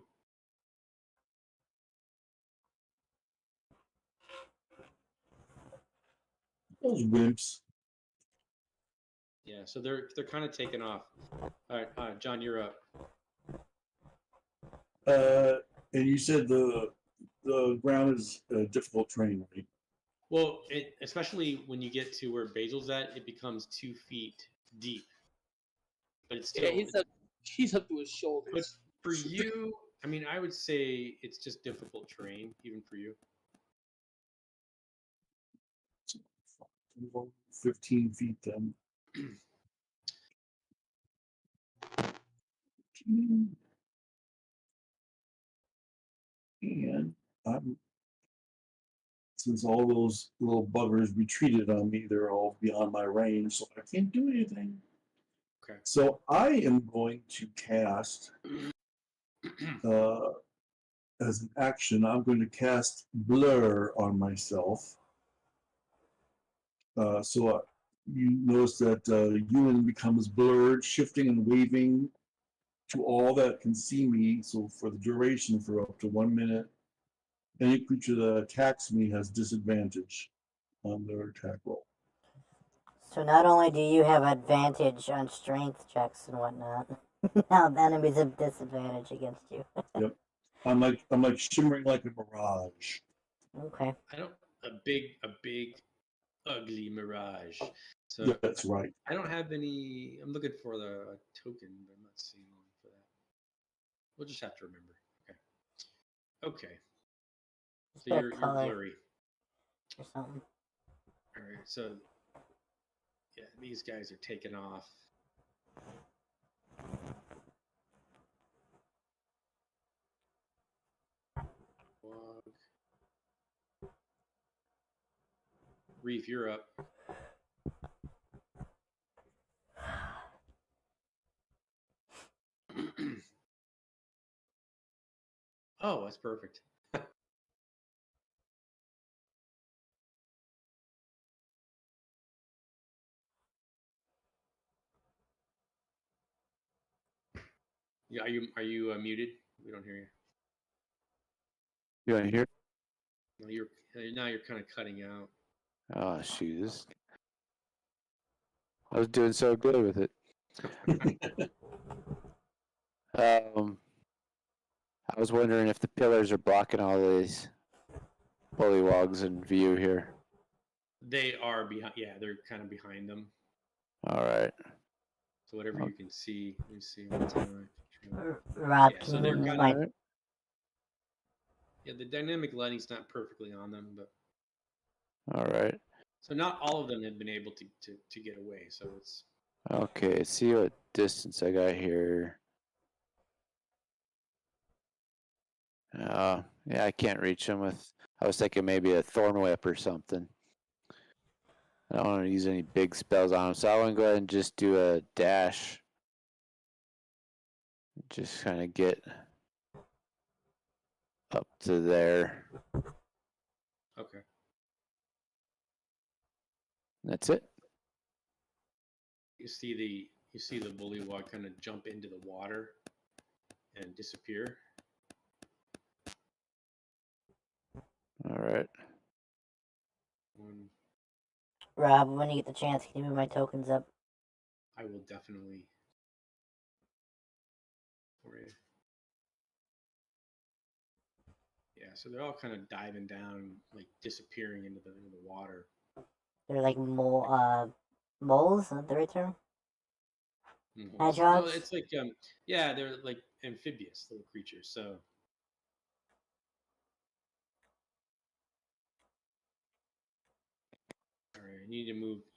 Those wimps. Yeah, so they're kind of taken off. All right, John, you're up. And you said the ground is difficult terrain, right? Well, especially when you get to where Basil's at, it becomes 2 feet deep. But it's still he's up to his shoulders. But for you, I mean, I would say it's just difficult terrain, even for you. 15 feet then. And since all those little buggers retreated on me, they're all beyond my range, so I can't do anything. Okay. So I am going to cast, as an action, I'm going to cast Blur on myself. So you notice that Ewan becomes blurred, shifting and waving to all that can see me. So for the duration, for up to 1 minute, any creature that attacks me has disadvantage on their attack roll. So not only do you have advantage on strength checks and whatnot, now the enemies have disadvantage against you. Yep. I'm like shimmering like a mirage. Okay. A big, ugly mirage. So Yeah, that's right. I don't have any. I'm looking for the token, but I'm not seeing one for that. We'll just have to remember. Okay. So Get a you're color blurry. or something. All right. So yeah, these guys are taking off. Wog. Reef, you're up. Oh, that's perfect. Yeah, are you muted? We don't hear you. You want to hear? No, you're kind of cutting out. Oh, shoot. I was doing so good with it. I was wondering if the pillars are blocking all these bullywogs in view here. They are behind. Yeah, they're kind of behind them. All right. So whatever you can see, let me see. One time. Rob, Yeah, can so you they're move kind my... of. Yeah, the dynamic lighting's not perfectly on them, but All right. so not all of them have been able to get away. So it's Okay. See what distance I got here. Yeah, I can't reach them with. I was thinking maybe a thorn whip or something. I don't want to use any big spells on them, so I want to go ahead and just do a dash. Just kind of get up to there. okay. That's it. You see the bullywog kind of jump into the water and disappear. All right. Rob, when you get the chance, can you move my tokens up? I will definitely for you. Yeah, so they're all kind of diving down, like disappearing into the water. They're like moles, is that the right term? Well, Hedgehogs? it's like yeah, they're like amphibious little creatures. So all right, you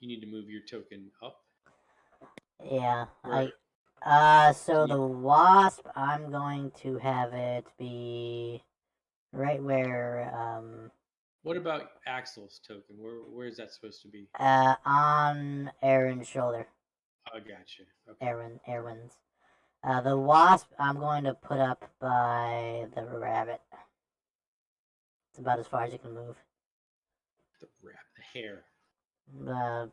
need to move your token up. Yeah, Where, so the wasp, I'm going to have it be right where, what about Axel's token? Where is that supposed to be? on Aaron's shoulder. I gotcha. Okay. Erwin's. The wasp, I'm going to put up by the rabbit. It's about as far as it can move. The hair. The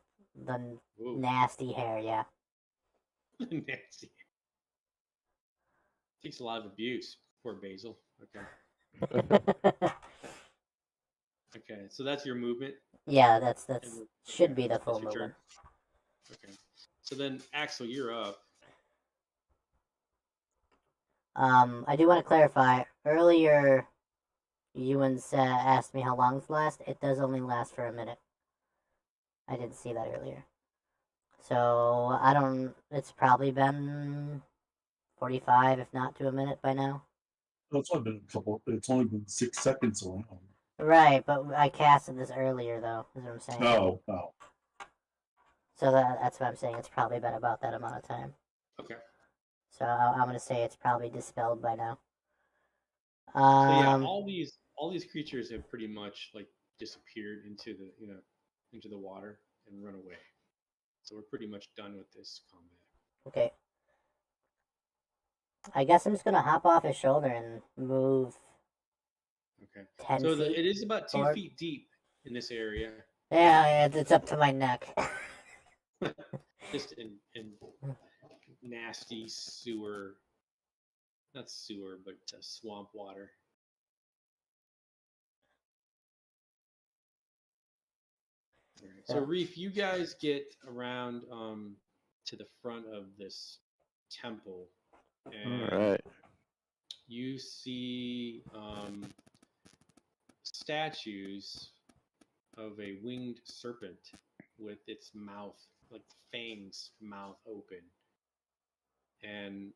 Ooh. nasty hair, yeah. Nasty. Takes a lot of abuse. Poor Basil. Okay. Okay, so that's your movement. Yeah, that's should be the full movement. Turn. Okay. So then, Axel, you're up. I do want to clarify. Earlier, Ewan asked me how long this lasts. It does only last for a minute. I didn't see that earlier. So, I don't... It's probably been 45, if not to a minute by now. Well, it's only been 6 seconds around. Right, but I casted this earlier, though, is what I'm saying. Oh. So that's what I'm saying. It's probably been about that amount of time. Okay. So I'm going to say it's probably dispelled by now. So yeah, all these creatures have pretty much like disappeared into the water and run away. So we're pretty much done with this combat. Okay. I guess I'm just gonna hop off his shoulder and move. Okay. 10 so feet it is about 2 forward. feet deep in this area. Yeah, it's up to my neck. Just in nasty sewer, not sewer, but swamp water. All right. So Reef, you guys get around to the front of this temple, and All right. you see statues of a winged serpent with its mouth, like fangs, mouth open, and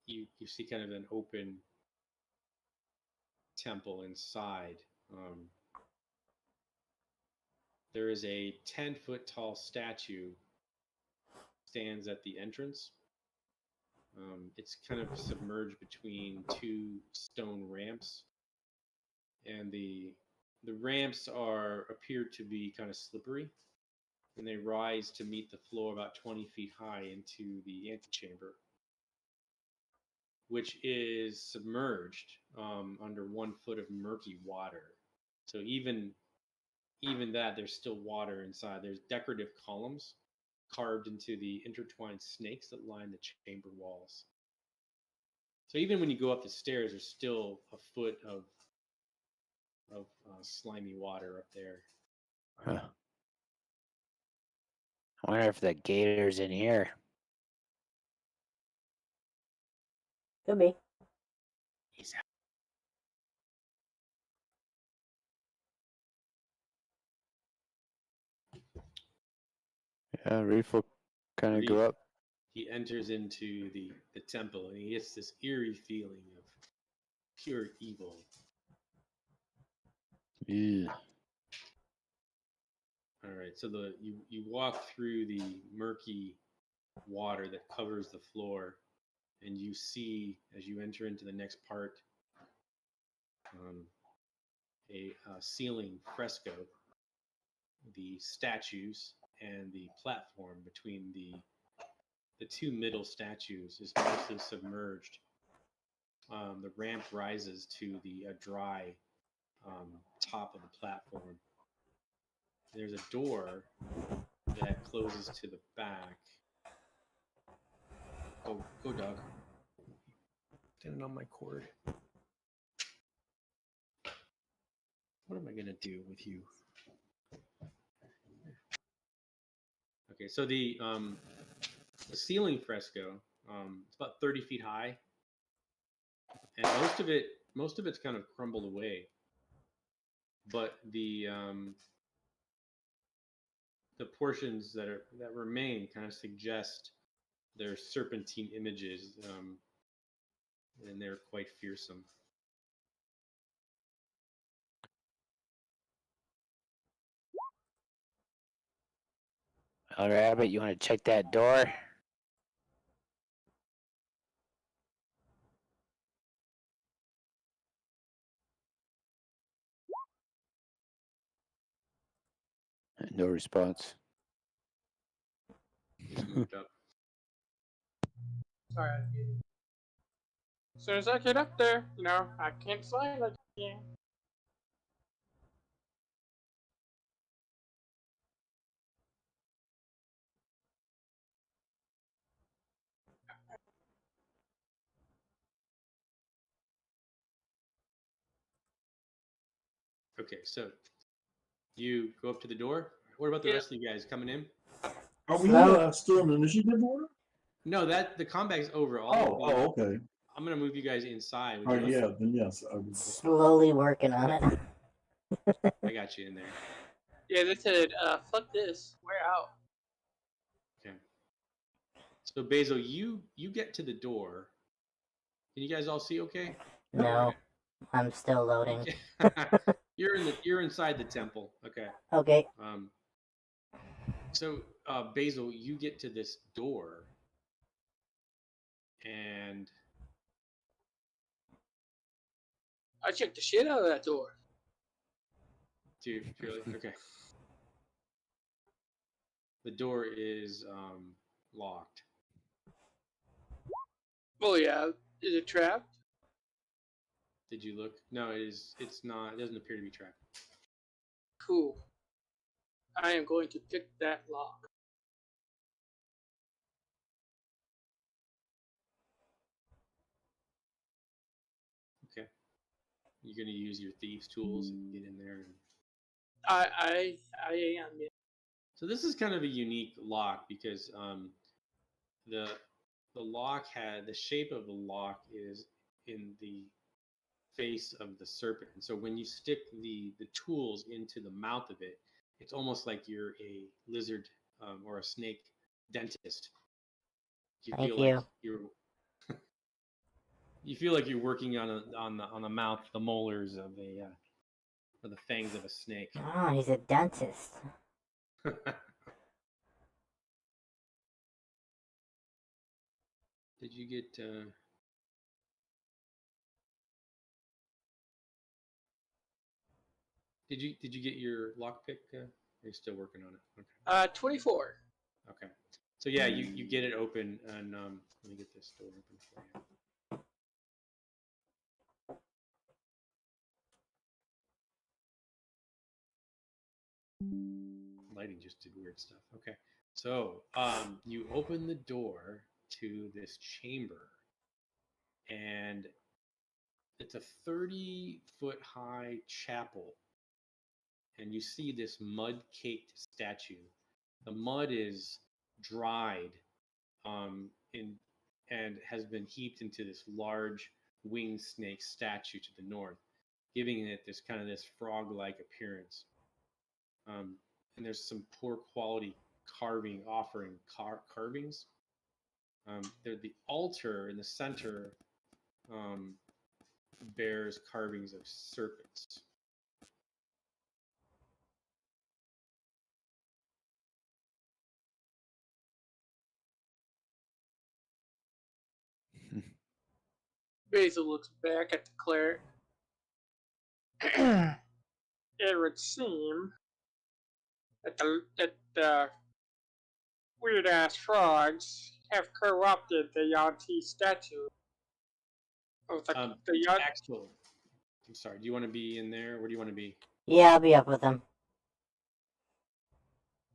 you see kind of an open temple inside. There is a 10-foot tall statue stands at the entrance. It's kind of submerged between two stone ramps, and the ramps appear to be kind of slippery, and they rise to meet the floor about 20 feet high into the antechamber, which is submerged under 1 foot of murky water. So even that, there's still water inside. There's decorative columns carved into the intertwined snakes that line the chamber walls. So even when you go up the stairs, there's still a foot of slimy water up there. Huh. I wonder if the gator's in here. Could be. He's out. Yeah, Reef will kind of Reef, go up. he enters into the temple, and he gets this eerie feeling of pure evil. Yeah. All right, so you walk through the murky water that covers the floor, and you see as you enter into the next part a ceiling fresco, the statues and the platform between the two middle statues is mostly submerged. The ramp rises to the dry top of the platform. There's a door that closes to the back. Go, dog. Standing on my cord. What am I gonna do with you? Okay, so the ceiling fresco, it's about 30 feet high, and most of it's kind of crumbled away. But the portions that remain kind of suggest they're serpentine images, and they're quite fearsome. All right, Rabbit, you want to check that door? No response. He's moved up. Sorry. As soon as I get up there, I can't slide like you can. Okay, so you go up to the door. What about the Yeah. rest of you guys coming in? Are we Slow. still in initiative order? No, that the combat's over. Okay. I'm gonna move you guys inside. Would All you right, like- yeah, then yes. I would. Slowly working on it. I got you in there. Yeah, they said, fuck this, we're out. Okay. So Basil, you get to the door. Can you guys all see? Okay. No, I'm still loading. You're inside the temple. Okay. Okay. So Basil, you get to this door, and I checked the shit out of that door. dude, really? Okay. The door is locked. Oh yeah, is it trapped? Did you look? No, it is. It's not. It doesn't appear to be trapped. Cool. I am going to pick that lock. Okay. You're gonna use your thieves' tools and get in there. And... I am. Yeah. So this is kind of a unique lock because the lock had the shape of the lock is in the face of the serpent. And so when you stick the tools into the mouth of it, it's almost like you're a lizard or a snake dentist. You Thank feel you. like you're you feel like you're working on the mouth, the molars of a or the fangs of a snake. Oh, he's a dentist. Did you get? Did you get your lockpick? Are you still working on it? Okay. 24. Okay. So yeah, you get it open, and let me get this door open for you. Lighting just did weird stuff. Okay. So you open the door to this chamber, and it's a 30-foot high chapel, and you see this mud-caked statue. The mud is dried in and has been heaped into this large winged snake statue to the north, giving it this kind of this frog-like appearance. And there's some poor quality carvings. The altar in the center bears carvings of serpents. Basil looks back at the cleric. It would seem that the weird ass frogs have corrupted the Yanti statue of the Yanti. Axel, I'm sorry. Do you want to be in there? Where do you want to be? Yeah, I'll be up with him.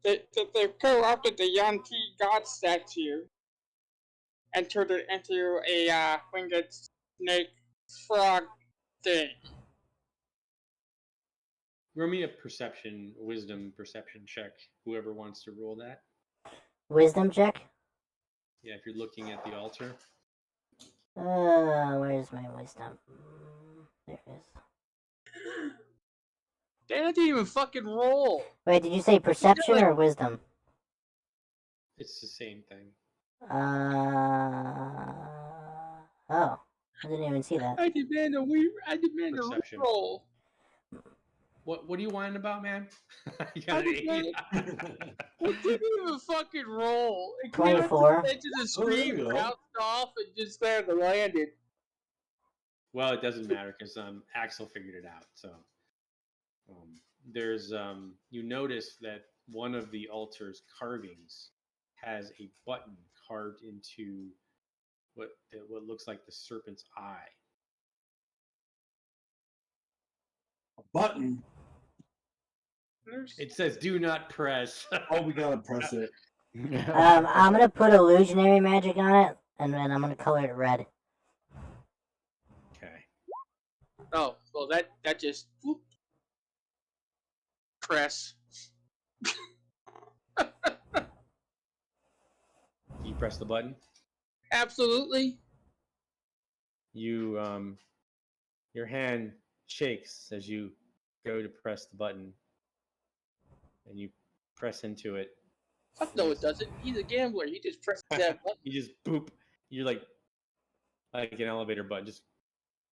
They've corrupted the Yanti god statue and turned it into a winged snake frog thing. Roll me a wisdom perception check. Whoever wants to roll that. Wisdom check? Yeah, if you're looking at the altar. Where's my wisdom? There it is. They didn't even fucking roll. Wait, did you say perception or wisdom? It's the same thing. Oh, I didn't even see that. I demand a Perception. roll. What are you whining about, man? You I got an 8. didn't even fucking roll. It 24. It to the Oh, there you screen, go. bounced off, and just there to landed. Well, it doesn't matter because Axel figured it out. So there's you notice that one of the altar's carvings has a button carved into what looks like the serpent's eye. A button. It says "Do not press." Oh, we gotta press it. I'm gonna put illusionary magic on it, and then I'm gonna color it red. Okay. Oh, well, that just whoop. Press. You press the button. Absolutely. You your hand shakes as you go to press the button, and you press into it. Fuck no, it doesn't. He's a gambler. He just presses that button. You just boop. You're like an elevator button. So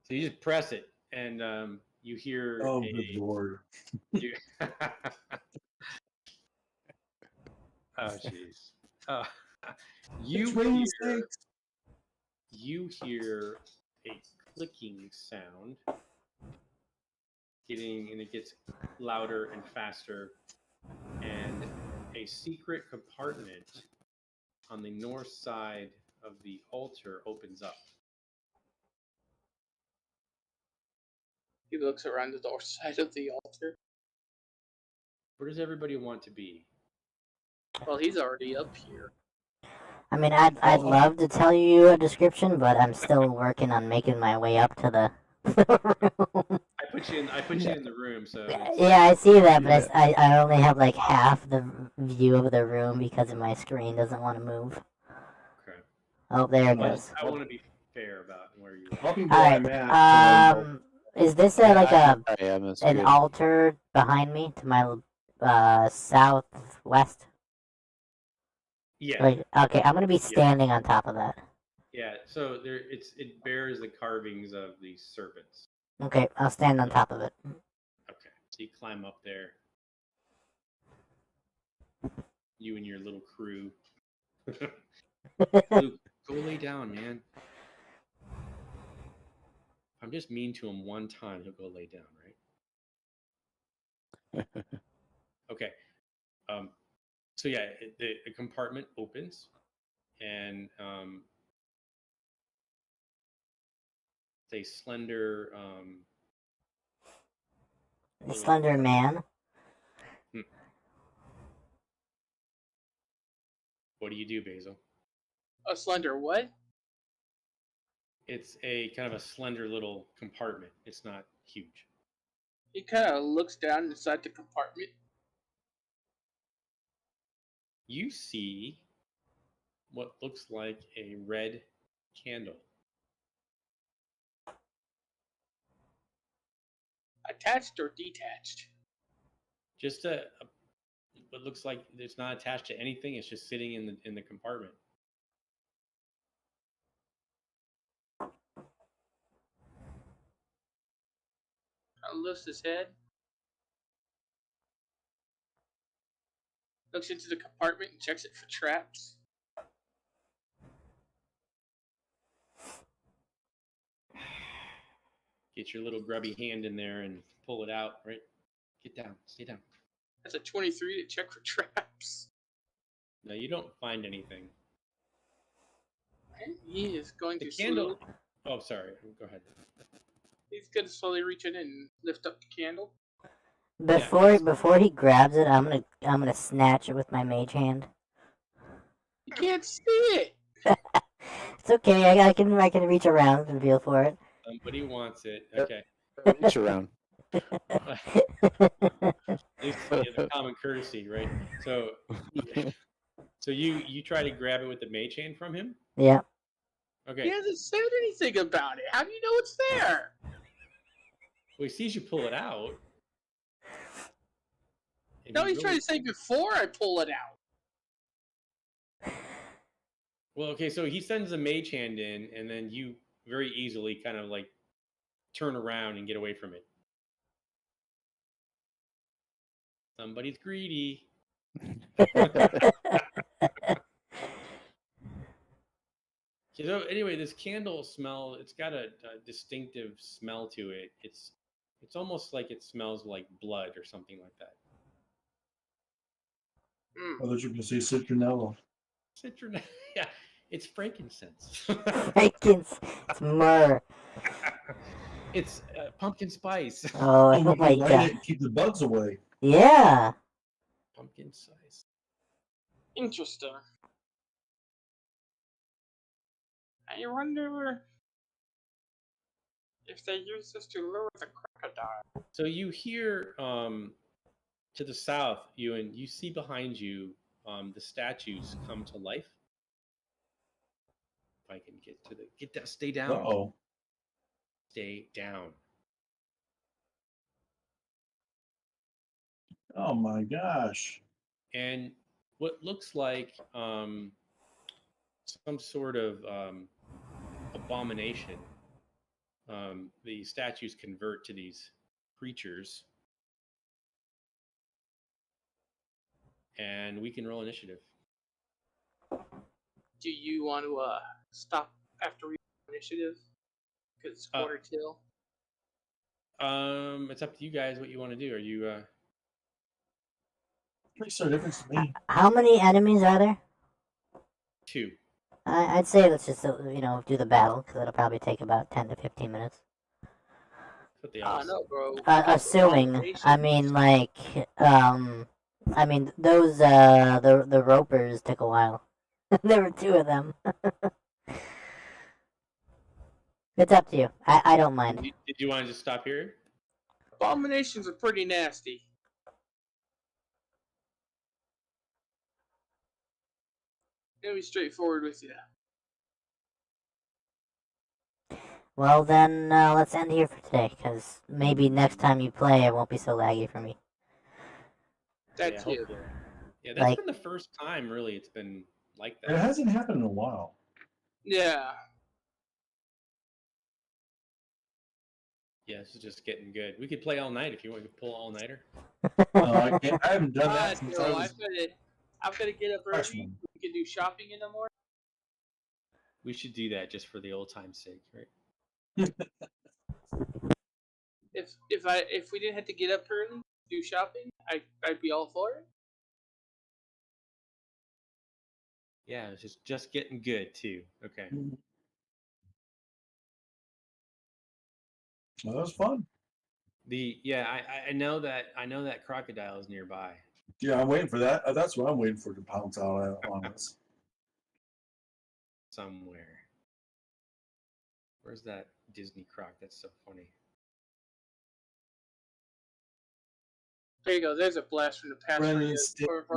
you just press it, and you hear. Oh, good lord. Oh jeez. You hear a clicking sound, and it gets louder and faster, and a secret compartment on the north side of the altar opens up. He looks around the north side of the altar. Where does everybody want to be? Well, he's already up here. I mean, I'd love to tell you a description, but I'm still working on making my way up to the room. I put you in the room, so it's, Yeah, I see that, but I only have like half the view of the room because my screen doesn't want to move. okay. Oh, there it But goes. I want to be fair about where you are. Help me All where right. I'm at. Is this Yeah, like I am. That's an good. altar behind me to my southwest? Yeah. Like, okay, I'm gonna be standing on top of that. Yeah. So it bears the carvings of these serpents. Okay, I'll stand on top of it. Okay. So you climb up there. You and your little crew. Luke, go lay down, man. If I'm just mean to him one time, he'll go lay down, right? Okay. So yeah, the compartment opens, and a slender. The slender man. What do you do, Basil? A slender what? It's a kind of a slender little compartment. It's not huge. He kind of looks down inside the compartment. You see what looks like a red candle. Attached or detached? Just what looks like it's not attached to anything. It's just sitting in the compartment. Lifts his head. Looks into the compartment and checks it for traps. Get your little grubby hand in there and pull it out, right? Get down. Stay down. That's a 23 to check for traps. No, you don't find anything. And he is going The to candle. Oh, sorry. Go ahead. He's going to slowly reach in and lift up the candle. Before he grabs it, I'm gonna snatch it with my mage hand. You can't see it. It's okay. I can reach around and feel for it. Somebody wants it. Okay. Reach around. At least the common courtesy, right? So you try to grab it with the mage hand from him? Yeah. Okay. He hasn't said anything about it. How do you know it's there? Well, he sees you pull it out. No, he's trying to say before I pull it out. Well, okay, so he sends a mage hand in, and then you very easily kind of like turn around and get away from it. Somebody's greedy. So anyway, this candle smell, it's got a distinctive smell to it. It's almost like it smells like blood or something like that. Mm. I thought you were going to say citronella. Citron, yeah, it's frankincense. It's myrrh. It's pumpkin spice. Oh we my can light god. it and keep the bugs away. Yeah. Pumpkin spice. Interesting. I wonder if they use this to lure the crocodile. So you hear to the south, you see behind you the statues come to life. If I can get down, stay down. Uh-oh. Stay down. Oh my gosh. And what looks like some sort of abomination. The statues convert to these creatures, and we can roll initiative. Do you want to stop after we initiative? Because it's quarter till. It's up to you guys what you want to do. Are you? Makes no difference to me. How many enemies are there? 2. I'd say let's just do the battle because it'll probably take about 10 to 15 minutes. what they I always know, bro. Assuming, I mean, like, I mean, those, the ropers took a while. There were two of them. It's up to you. I don't mind. Did you want to just stop here? Abominations are pretty nasty. Gonna be straightforward with you. Well, then, let's end here for today, because maybe next time you play, it won't be so laggy for me. That's yeah, it. hopefully. Yeah, that's Like- been the first time, really, it's been like It that. hasn't happened in a while. Yeah. Yeah, this is just getting good. We could play all night if you want to pull all nighter. I can't. I haven't done that since I No, was I've got to get up early. freshman. We can do shopping in the morning. We should do that just for the old time's sake, right? If we didn't have to get up early do shopping, I'd be all for it. Yeah, it's just getting good too. Okay. Well, that was fun. I know that crocodile is nearby. Yeah, I'm waiting for that. That's what I'm waiting for to pounce out on us. Somewhere. Where's that Disney croc? That's so funny. There you go. There's a blast from the past Brennan, for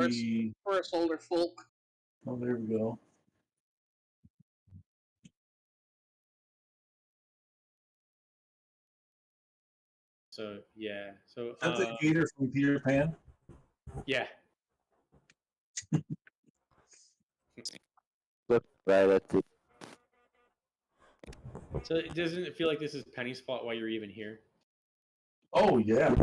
us Sticky. older folk. Oh, there we go. So yeah. So That's the gator from Peter Pan. yeah. Look right at the. So doesn't it feel like this is Penny's fault why you're even here? Oh yeah.